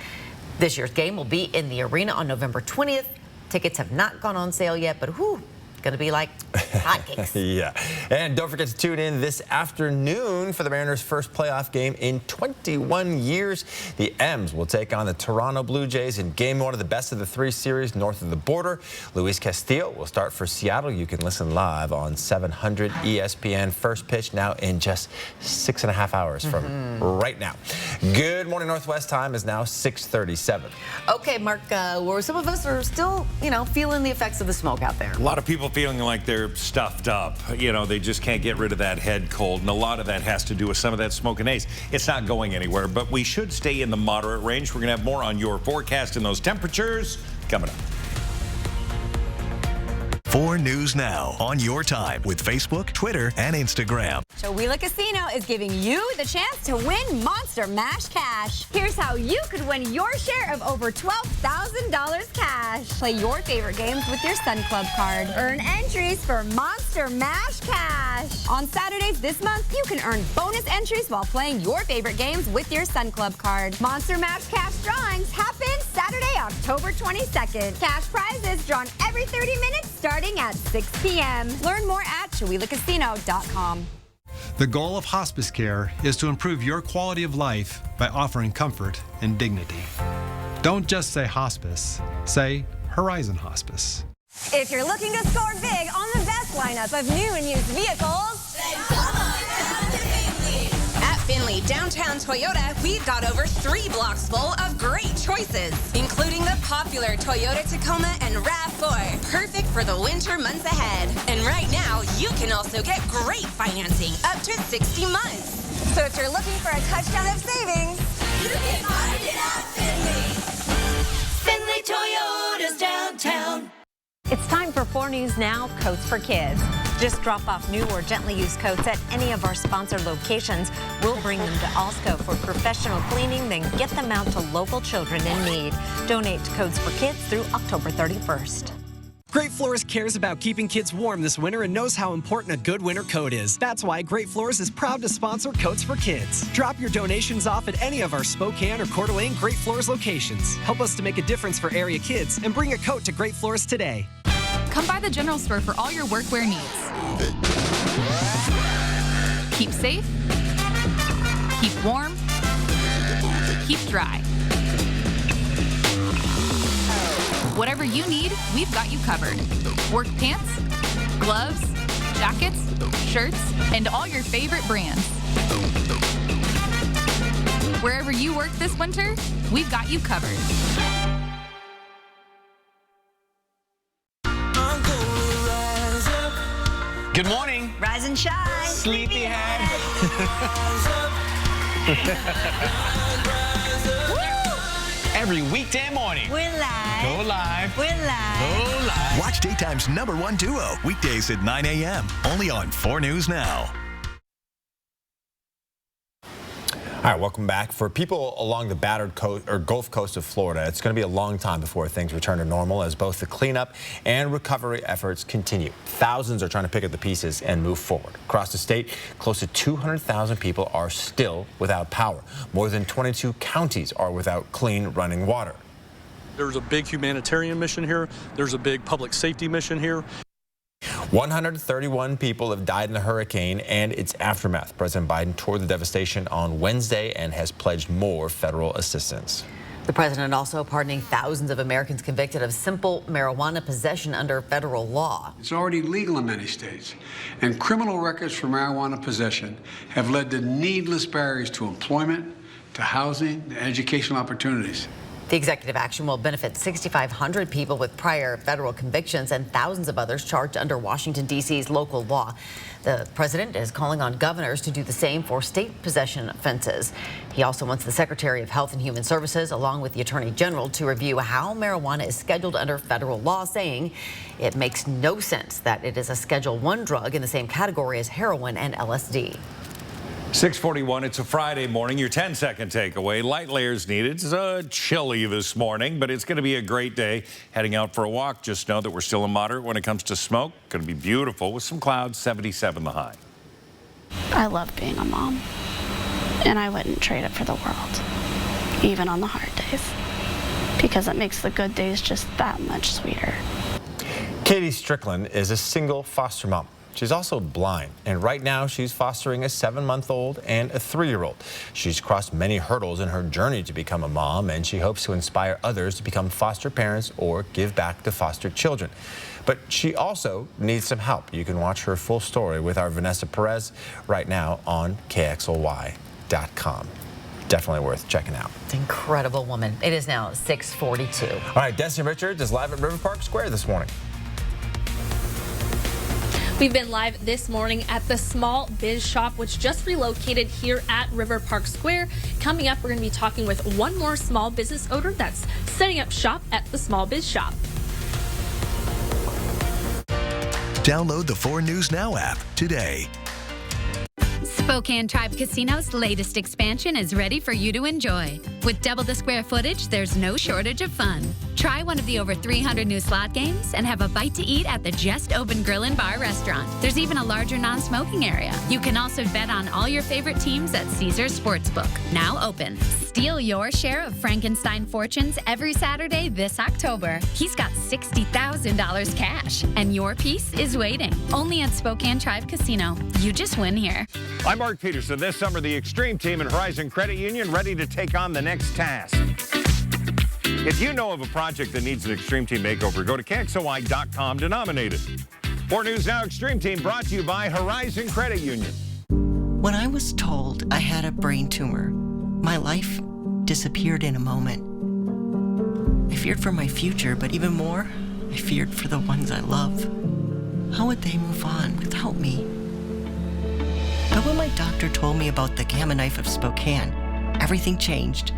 This year's game will be in the arena on November 20th. Tickets have not gone on sale yet, but whew, going to be like hotcakes. Yeah. And don't forget to tune in this afternoon for the Mariners' first playoff game in 21 years. The M's will take on the Toronto Blue Jays in Game 1 of the best of the 3 series north of the border. Luis Castillo will start for Seattle. You can listen live on 700 ESPN. First pitch now in just 6.5 hours from right now. Good morning, Northwest time is now 6:37. Okay, Mark, where some of us are still, feeling the effects of the smoke out there. A lot of people feeling like they're stuffed up. They just can't get rid of that head cold. And a lot of that has to do with some of that smoke and haze. It's not going anywhere, but we should stay in the moderate range. We're going to have more on your forecast and those temperatures coming up. 4 News Now on your time with Facebook, Twitter, and Instagram. Chowila Casino is giving you the chance to win Monster Mash Cash. Here's how you could win your share of over $12,000 cash. Play your favorite games with your Sun Club card. Earn entries for Monster Mash Cash. On Saturdays this month, you can earn bonus entries while playing your favorite games with your Sun Club card. Monster Mash Cash drawings happen Saturday, October 22nd. Cash prizes drawn every 30 minutes starting at 6 p.m. Learn more at Chowilacasino.com. The goal of hospice care is to improve your quality of life by offering comfort and dignity. Don't just say hospice, say Horizon Hospice. If you're looking to score big on the best lineup of new and used vehicles, then come on down to Finley. At Finley Downtown Toyota, we've got over 3 blocks full of great choices, including the popular Toyota Tacoma and RAV4, perfect for the winter months ahead. And right now, you can also get great financing up to 60 months. So if you're looking for a touchdown of savings, you can find it at Finley. Finley Toyota's downtown. It's time for 4 News Now, Coats for Kids. Just drop off new or gently used coats at any of our sponsored locations. We'll bring them to Alsco for professional cleaning, then get them out to local children in need. Donate to Coats for Kids through October 31st. Great Floors cares about keeping kids warm this winter and knows how important a good winter coat is. That's why Great Floors is proud to sponsor Coats for Kids. Drop your donations off at any of our Spokane or Coeur d'Alene Great Floors locations. Help us to make a difference for area kids and bring a coat to Great Floors today. Come by the general store for all your workwear needs. Keep safe, keep warm, keep dry. Whatever you need, we've got you covered. Work pants, gloves, jackets, shirts, and all your favorite brands. Wherever you work this winter, we've got you covered. Good morning. Rise and shine. Sleepyhead. Every weekday morning. We're live. Go live. We're live. Go live. Watch Daytime's #1 duo weekdays at 9 a.m. only on 4 News Now. All right, welcome back. For people along the battered coast or Gulf Coast of Florida, it's going to be a long time before things return to normal as both the cleanup and recovery efforts continue. Thousands are trying to pick up the pieces and move forward. Across the state, close to 200,000 people are still without power. More than 22 counties are without clean running water. There's a big humanitarian mission here. There's a big public safety mission here. 131 people have died in the hurricane and its aftermath. President Biden toured the devastation on Wednesday and has pledged more federal assistance. The president also pardoning thousands of Americans convicted of simple marijuana possession under federal law. It's already legal in many states, and criminal records for marijuana possession have led to needless barriers to employment, to housing, to educational opportunities. The executive action will benefit 6,500 people with prior federal convictions and thousands of others charged under Washington, D.C.'s local law. The president is calling on governors to do the same for state possession offenses. He also wants the Secretary of Health and Human Services, along with the Attorney General, to review how marijuana is scheduled under federal law, saying it makes no sense that it is a Schedule I drug in the same category as heroin and LSD. 6:41, it's a Friday morning. Your 10-second takeaway. Light layers needed. It's chilly this morning, but it's going to be a great day. Heading out for a walk, just know that we're still a moderate when it comes to smoke. Going to be beautiful with some clouds, 77 the high. I love being a mom, and I wouldn't trade it for the world, even on the hard days, because it makes the good days just that much sweeter. Katie Strickland is a single foster mom. She's also blind, and right now she's fostering a 7-month-old and a 3-year-old. She's crossed many hurdles in her journey to become a mom, and she hopes to inspire others to become foster parents or give back to foster children. But she also needs some help. You can watch her full story with our Vanessa Perez right now on KXLY.com. Definitely worth checking out. It's an incredible woman. It is now 6:42. All right, Destiny Richards is live at River Park Square this morning. We've been live this morning at the Small Biz Shop, which just relocated here at River Park Square. Coming up, we're going to be talking with one more small business owner that's setting up shop at the Small Biz Shop. Download the 4 News Now app today. Spokane Tribe Casino's latest expansion is ready for you to enjoy. With double the square footage, there's no shortage of fun. Try one of the over 300 new slot games and have a bite to eat at the just opened Grill and Bar restaurant. There's even a larger non-smoking area. You can also bet on all your favorite teams at Caesars Sportsbook, now open. Steal your share of Frankenstein Fortunes every Saturday this October. He's got $60,000 cash, and your piece is waiting. Only at Spokane Tribe Casino. You just win here. I'm Mark Peterson. This summer, the Extreme Team and Horizon Credit Union ready to take on the next task. If you know of a project that needs an Extreme Team makeover, go to KXLY.com to nominate it. 4 News Now Extreme Team brought to you by Horizon Credit Union. When I was told I had a brain tumor, my life disappeared in a moment. I feared for my future, but even more, I feared for the ones I love. How would they move on without me? But when my doctor told me about the Gamma Knife of Spokane, everything changed.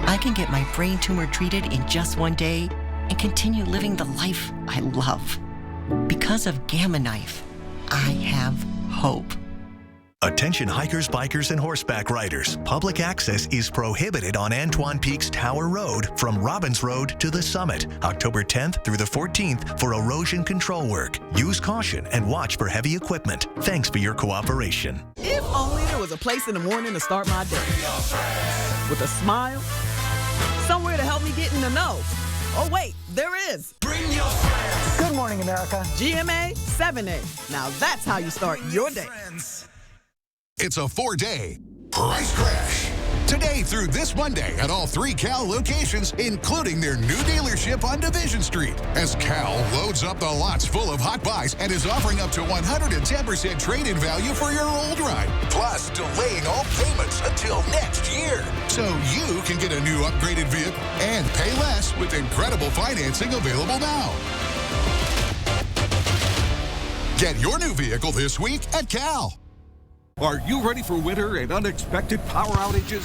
I can get my brain tumor treated in just one day and continue living the life I love. Because of Gamma Knife, I have hope. Attention hikers, bikers, and horseback riders. Public access is prohibited on Antoine Peaks Tower Road from Robbins Road to the summit, October 10th through the 14th for erosion control work. Use caution and watch for heavy equipment. Thanks for your cooperation. If only there was a place in the morning to start my day. With a smile, somewhere to help me get in the know. Oh wait, there is. Bring your friends. Good morning, America. GMA 7A. Now that's how you start your day. It's a 4-day price crash. Today through this Monday at all 3 Cal locations, including their new dealership on Division Street. As Cal loads up the lots full of hot buys and is offering up to 110% trade-in value for your old ride. Plus, delaying all payments until next year. So you can get a new upgraded vehicle and pay less with incredible financing available now. Get your new vehicle this week at Cal. Are you ready for winter and unexpected power outages?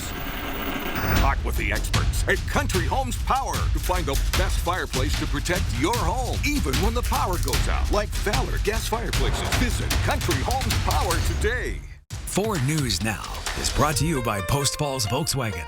Talk with the experts at Country Homes Power to find the best fireplace to protect your home, even when the power goes out. Like Valor gas fireplaces. Visit Country Homes Power today. 4 News Now is brought to you by Post Falls Volkswagen.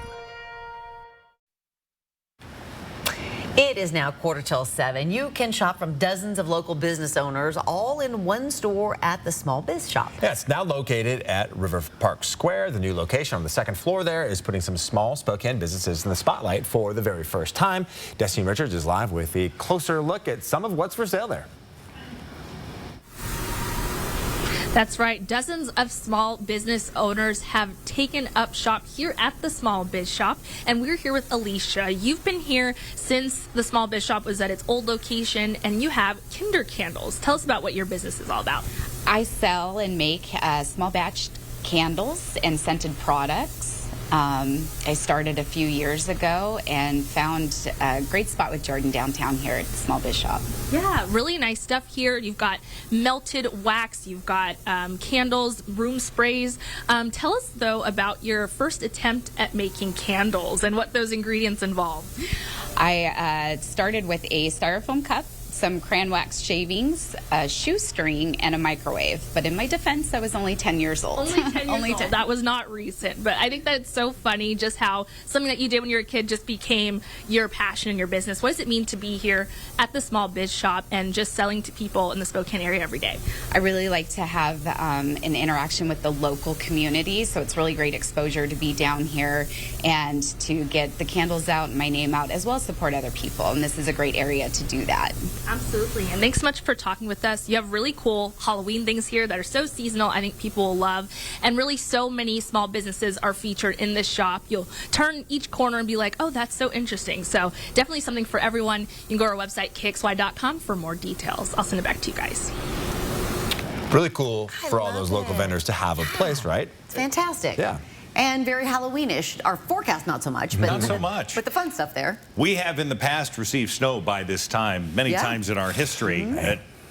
It is now 7:15. You can shop from dozens of local business owners all in one store at the Small Biz Shop. Yeah, it's now located at River Park Square. The new location on the 2nd floor there is putting some small Spokane businesses in the spotlight for the very first time. Destiny Richards is live with a closer look at some of what's for sale there. That's right. Dozens of small business owners have taken up shop here at the Small Biz Shop, and we're here with Alicia. You've been here since the Small Biz Shop was at its old location, and you have Kinder Candles. Tell us about what your business is all about. I sell and make small batch candles and scented products. I started a few years ago and found a great spot with Jordan downtown here at the Small Biz Shop. Yeah, really nice stuff here. You've got melted wax, you've got candles, room sprays. Tell us, though, about your first attempt at making candles and what those ingredients involve. I started with a styrofoam cup, some crayon wax shavings, a shoestring, and a microwave. But in my defense, I was only 10 years old. Only 10 years old. That was not recent. But I think that's so funny just how something that you did when you were a kid just became your passion and your business. What does it mean to be here at the Small Biz Shop and just selling to people in the Spokane area every day? I really like to have an interaction with the local community, so it's really great exposure to be down here and to get the candles out and my name out, as well as support other people. And this is a great area to do that. Absolutely. And thanks so much for talking with us. You have really cool Halloween things here that are so seasonal, I think people will love. And really so many small businesses are featured in this shop. You'll turn each corner and be like, oh, that's so interesting. So definitely something for everyone. You can go to our website, kxy.com, for more details. I'll send it back to you guys. Really cool for all those local vendors to have a place, right? It's fantastic. Yeah. And very Halloweenish. Our forecast, not so much. But Not so much. But the fun stuff there. We have in the past received snow by this time, many times in our history.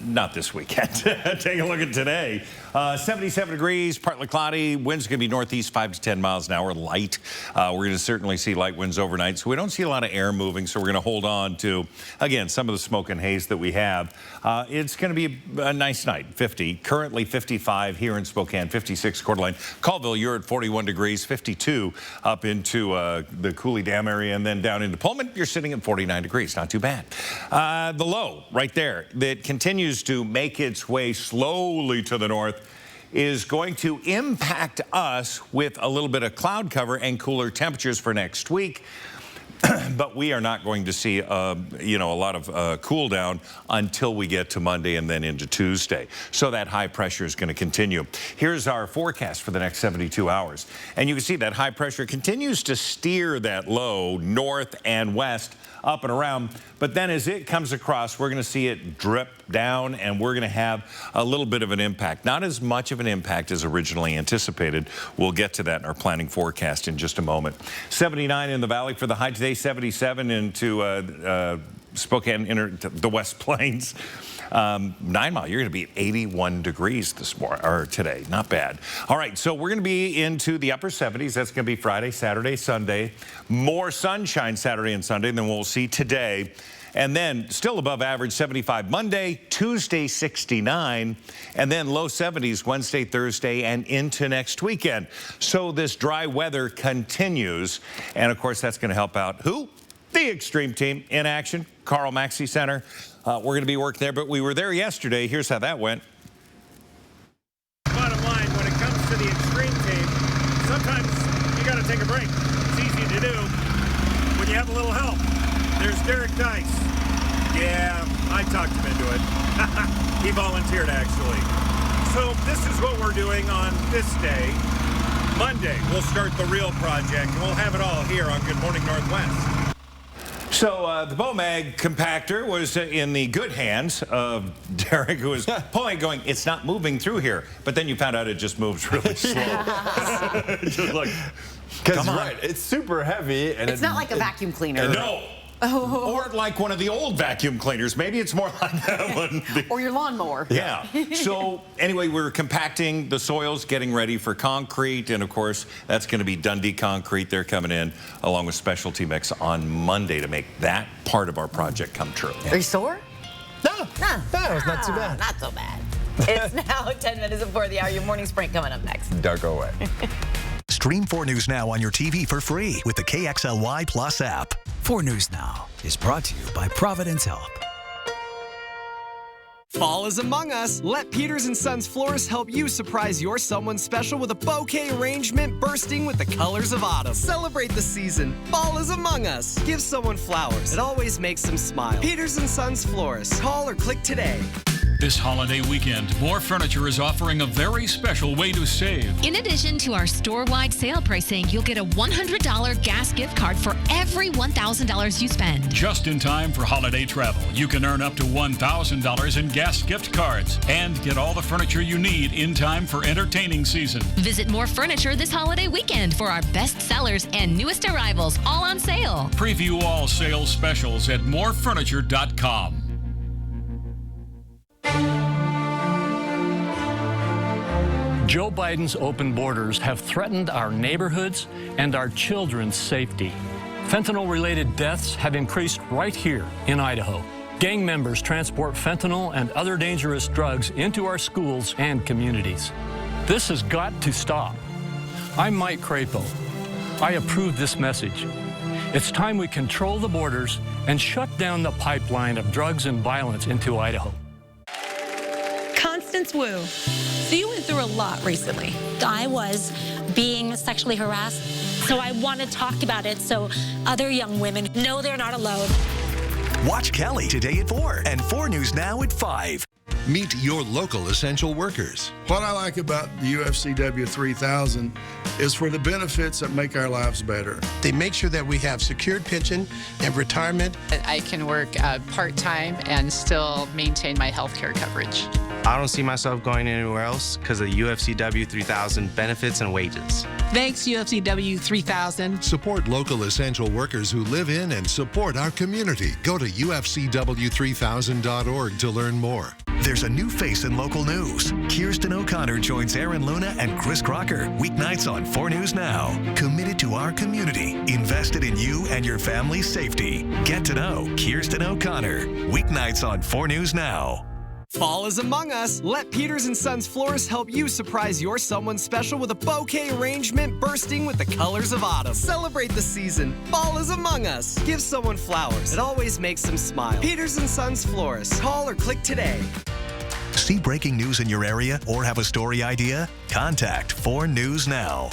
Not this weekend. Take a look at today. 77 degrees, partly cloudy. Winds going to be northeast 5 to 10 miles an hour, light. We're going to certainly see light winds overnight. So we don't see a lot of air moving. So we're going to hold on to, again, some of the smoke and haze that we have. It's going to be a nice night, 50. Currently 55 here in Spokane, 56 Coeur d'Alene. Colville, you're at 41 degrees, 52 up into the Cooley Dam area. And then down into Pullman, you're sitting at 49 degrees. Not too bad. The low right there that continues to make its way slowly to the north is going to impact us with a little bit of cloud cover and cooler temperatures for next week. But we are not going to see, a lot of cool down until we get to Monday and then into Tuesday. So that high pressure is going to continue. Here's our forecast for the next 72 hours. And you can see that high pressure continues to steer that low north and west up and around. But then as it comes across, we're going to see it drip down and we're going to have a little bit of an impact. Not as much of an impact as originally anticipated. We'll get to that in our planning forecast in just a moment. 79 in the valley for the high today, 77 into Spokane, the West Plains. 9 Mile, you're going to be 81 degrees this morning, or today. Not bad. All right, so we're going to be into the upper 70s. That's going to be Friday, Saturday, Sunday. More sunshine Saturday and Sunday than we'll see today. And then still above average 75 Monday, Tuesday 69, and then low 70s Wednesday, Thursday, and into next weekend. So this dry weather continues. And of course, that's going to help out who? The Extreme Team in action, Carl Maxey Center. We're going to be working there, but we were there yesterday. Here's how that went. Bottom line, when it comes to the Extreme Team, sometimes you got to take a break. It's easy to do when you have a little help. There's Derek Dice. Yeah, I talked him into it. He volunteered, actually. So this is what we're doing on this day. Monday, we'll start the real project, and we'll have it all here on Good Morning Northwest. So the Bomag compactor was in the good hands of Derek, who was pulling, going, it's not moving through here. But then you found out it just moves really slow. Just like, because right, it's super heavy. And it's not like a vacuum cleaner. No. Or like one of the old vacuum cleaners. Maybe it's more like that one. Or your lawnmower. Yeah. So anyway, we're compacting the soils, getting ready for concrete. And of course, that's going to be Dundee Concrete. They're coming in along with Specialty Mix on Monday to make that part of our project come true. Are you sore? No, it's not too bad. Not so bad. It's now 10 minutes before the hour. Your morning sprint coming up next. Don't go away. Stream 4 News Now on your TV for free with the KXLY Plus app. 4 News Now is brought to you by Providence Health. Fall is among us. Let Peters & Sons Florists help you surprise your someone special with a bouquet arrangement bursting with the colors of autumn. Celebrate the season. Fall is among us. Give someone flowers. It always makes them smile. Peters & Sons Florists. Call or click today. This holiday weekend, More Furniture is offering a very special way to save. In addition to our store-wide sale pricing, you'll get a $100 gas gift card for every $1,000 you spend. Just in time for holiday travel, you can earn up to $1,000 in gas gift cards and get all the furniture you need in time for entertaining season. Visit More Furniture this holiday weekend for our best sellers and newest arrivals, all on sale. Preview all sales specials at morefurniture.com. Joe Biden's open borders have threatened our neighborhoods and our children's safety. Fentanyl-related deaths have increased right here in Idaho. Gang members transport fentanyl and other dangerous drugs into our schools and communities. This has got to stop. I'm Mike Crapo. I approve this message. It's time we control the borders and shut down the pipeline of drugs and violence into Idaho. Constance Wu. So you went through a lot recently. I was being sexually harassed, so I want to talk about it so other young women know they're not alone. Watch Kelly today at 4 and 4 News Now at 5. Meet your local essential workers. What I like about the UFCW 3000 is for the benefits that make our lives better. They make sure that we have secured pension and retirement. I can work part-time and still maintain my health care coverage. I don't see myself going anywhere else because of UFCW 3000 benefits and wages. Thanks, UFCW 3000. Support local essential workers who live in and support our community. Go to ufcw3000.org to learn more. There's a new face in local news. Kirsten O'Connor joins Aaron Luna and Chris Crocker weeknights on 4 News Now. Committed to our community, invested in you and your family's safety. Get to know Kirsten O'Connor weeknights on 4 News Now. Fall is among us. Let Peters & Sons Florists help you surprise your someone special with a bouquet arrangement bursting with the colors of autumn. Celebrate the season. Fall is among us. Give someone flowers. It always makes them smile. Peters & Sons Florists. Call or click today. See breaking news in your area or have a story idea? Contact 4 News Now.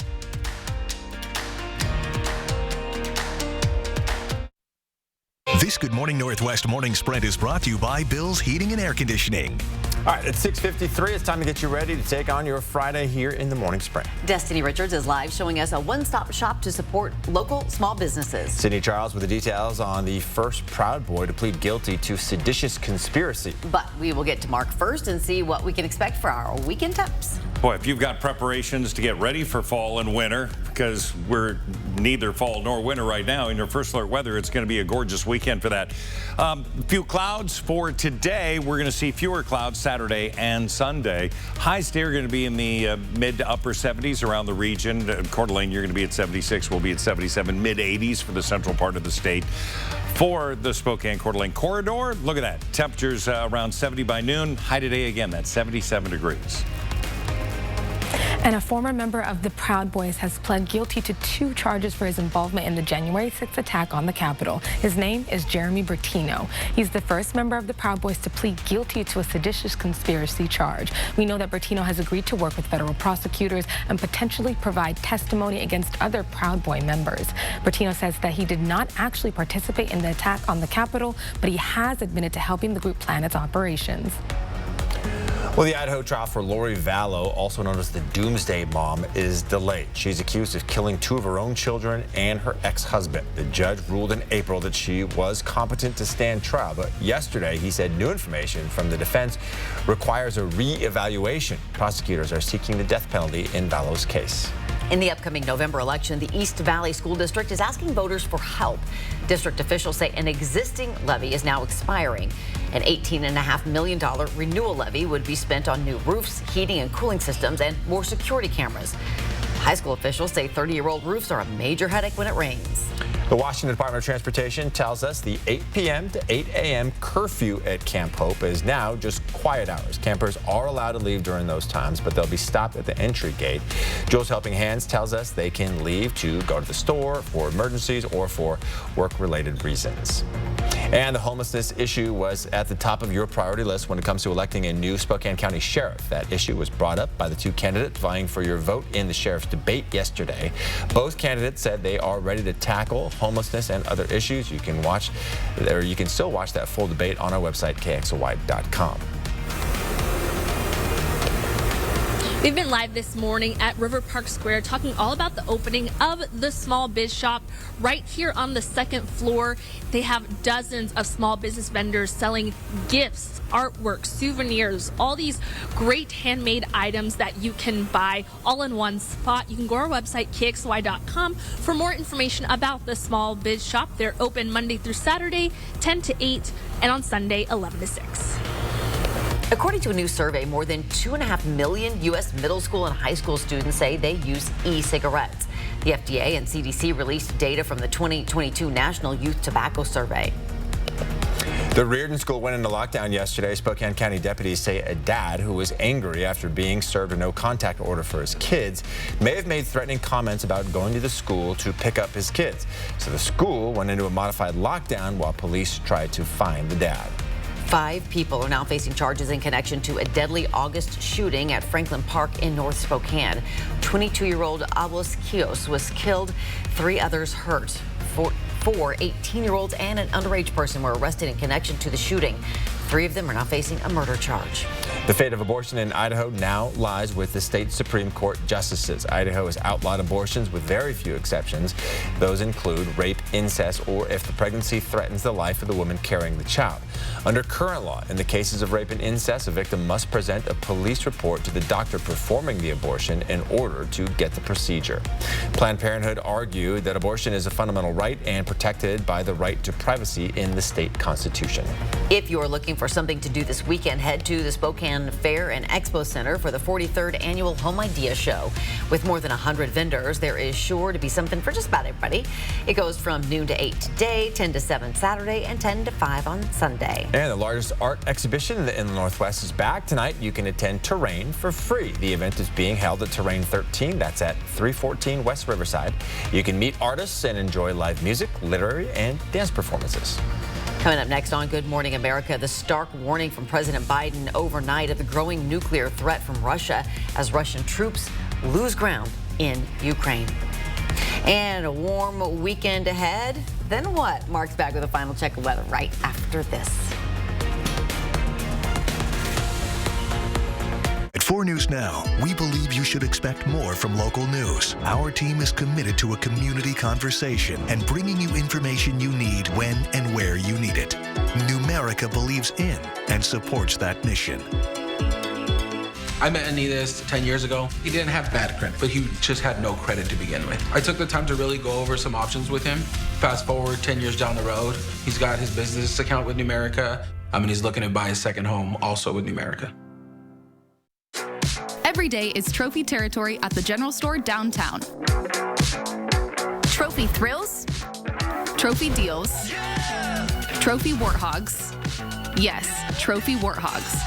This Good Morning Northwest Morning Sprint is brought to you by Bill's Heating and Air Conditioning. All right, it's 6:53. It's time to get you ready to take on your Friday here in the Morning Sprint. Destiny Richards is live showing us a one-stop shop to support local small businesses. Sydney Charles with the details on the first Proud Boy to plead guilty to seditious conspiracy. But we will get to Mark first and see what we can expect for our weekend tips. Boy, if you've got preparations to get ready for fall and winter, because we're neither fall nor winter right now, in your First Alert weather, it's going to be a gorgeous weekend for that. Few clouds for today. We're going to see fewer clouds Saturday and Sunday. Highs today are going to be in the mid to upper 70s around the region. Coeur d'Alene, you're going to be at 76. We'll be at 77, mid 80s for the central part of the state. For the Spokane-Coeur d'Alene corridor, look at that. Temperatures around 70 by noon. High today again, that's 77 degrees. And a former member of the Proud Boys has pled guilty to 2 charges for his involvement in the January 6th attack on the Capitol. His name is Jeremy Bertino. He's the first member of the Proud Boys to plead guilty to a seditious conspiracy charge. We know that Bertino has agreed to work with federal prosecutors and potentially provide testimony against other Proud Boy members. Bertino says that he did not actually participate in the attack on the Capitol, but he has admitted to helping the group plan its operations. Well, the Idaho trial for Lori Vallow, also known as the Doomsday Mom, is delayed. She's accused of killing 2 of her own children and her ex-husband. The judge ruled in April that she was competent to stand trial, but yesterday he said new information from the defense requires a re-evaluation. Prosecutors are seeking the death penalty in Vallow's case. In the upcoming November election, the East Valley School District is asking voters for help. District officials say an existing levy is now expiring. An $18.5 million renewal levy would be spent on new roofs, heating and cooling systems, and more security cameras. High school officials say 30-year-old roofs are a major headache when it rains. The Washington Department of Transportation tells us the 8 p.m. to 8 a.m. curfew at Camp Hope is now just quiet hours. Campers are allowed to leave during those times, but they'll be stopped at the entry gate. Jules Helping Hands tells us they can leave to go to the store for emergencies or for work-related reasons. And the homelessness issue was at the top of your priority list when it comes to electing a new Spokane County sheriff. That issue was brought up by the two candidates vying for your vote in the sheriff's debate yesterday. Both candidates said they are ready to tackle homelessness and other issues. You can still watch that full debate on our website, KXLY.com. We've been live this morning at River Park Square talking all about the opening of the small biz shop right here on the second floor. They have dozens of small business vendors selling gifts, artwork, souvenirs, all these great handmade items that you can buy all in one spot. You can go to our website, KXLY.com, for more information about the small biz shop. They're open Monday through Saturday, 10 to 8, and on Sunday, 11 to 6. According to a new survey, more than 2.5 million U.S. middle school and high school students say they use e-cigarettes. The FDA and CDC released data from the 2022 National Youth Tobacco Survey. The Reardon School went into lockdown yesterday. Spokane County deputies say a dad who was angry after being served a no-contact order for his kids may have made threatening comments about going to the school to pick up his kids. So the school went into a modified lockdown while police tried to find the dad. 5 people are now facing charges in connection to a deadly August shooting at Franklin Park in North Spokane. 22-year-old Abulos Kios was killed, 3 others hurt. 4 18-year-olds and an underage person were arrested in connection to the shooting. 3 of them are now facing a murder charge. The fate of abortion in Idaho now lies with the state Supreme Court justices. Idaho has outlawed abortions with very few exceptions. Those include rape, incest, or if the pregnancy threatens the life of the woman carrying the child. Under current law, in the cases of rape and incest, a victim must present a police report to the doctor performing the abortion in order to get the procedure. Planned Parenthood argued that abortion is a fundamental right and protected by the right to privacy in the state constitution. If you're looking for something to do this weekend, head to the Spokane Fair and Expo Center for the 43rd Annual Home Idea Show. With more than 100 vendors, there is sure to be something for just about everybody. It goes from noon to 8 today, 10 to 7 Saturday, and 10 to 5 on Sunday. And the largest art exhibition in the Inland Northwest is back tonight. You can attend Terrain for free. The event is being held at Terrain 13. That's at 314 West Riverside. You can meet artists and enjoy live music, literary, and dance performances. Coming up next on Good Morning America, the stark warning from President Biden overnight of the growing nuclear threat from Russia as Russian troops lose ground in Ukraine. And a warm weekend ahead. Then what? Mark's back with a final check of weather right after this. At 4 News Now, we believe you should expect more from local news. Our team is committed to a community conversation and bringing you information you need when and where you need it. Numerica believes in and supports that mission. I met Anidas 10 years ago. He didn't have bad credit, but he just had no credit to begin with. I took the time to really go over some options with him. Fast forward 10 years down the road, he's got his business account with Numerica. He's looking to buy a second home also with Numerica. Every day is trophy territory at the General Store downtown. Trophy thrills, trophy deals, trophy warthogs. Yes, trophy warthogs.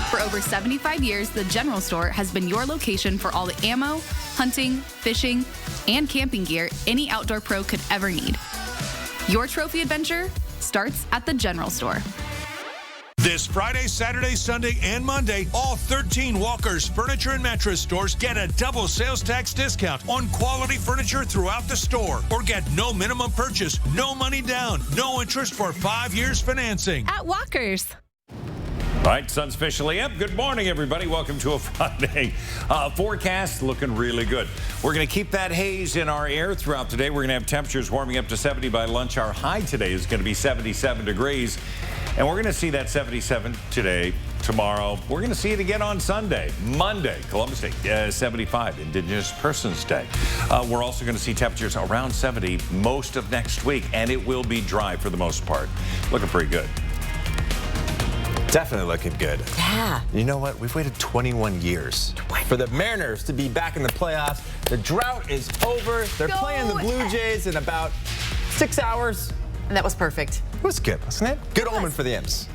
For over 75 years, the General Store has been your location for all the ammo, hunting, fishing, and camping gear any outdoor pro could ever need. Your trophy adventure starts at the General Store. This Friday, Saturday, Sunday, and Monday, all 13 Walker's Furniture and Mattress stores get a double sales tax discount on quality furniture throughout the store. Or get no minimum purchase, no money down, no interest for 5 years financing. At Walker's. All right, sun's officially up. Good morning, everybody. Welcome to a Friday. Forecast looking really good. We're going to keep that haze in our air throughout the day. We're going to have temperatures warming up to 70 by lunch. Our high today is going to be 77 degrees. And we're going to see that 77 today tomorrow. We're going to see it again on Sunday. Monday, Columbus Day, 75, Indigenous Persons Day. We're also going to see temperatures around 70 most of next week, and it will be dry for the most part. Looking pretty good. Definitely looking good. Yeah. You know what? We've waited 21 years for the Mariners to be back in the playoffs. The drought is over. They're playing the Blue Jays in about 6 hours. And that was perfect. It was good, wasn't it? Good omen for the Imps.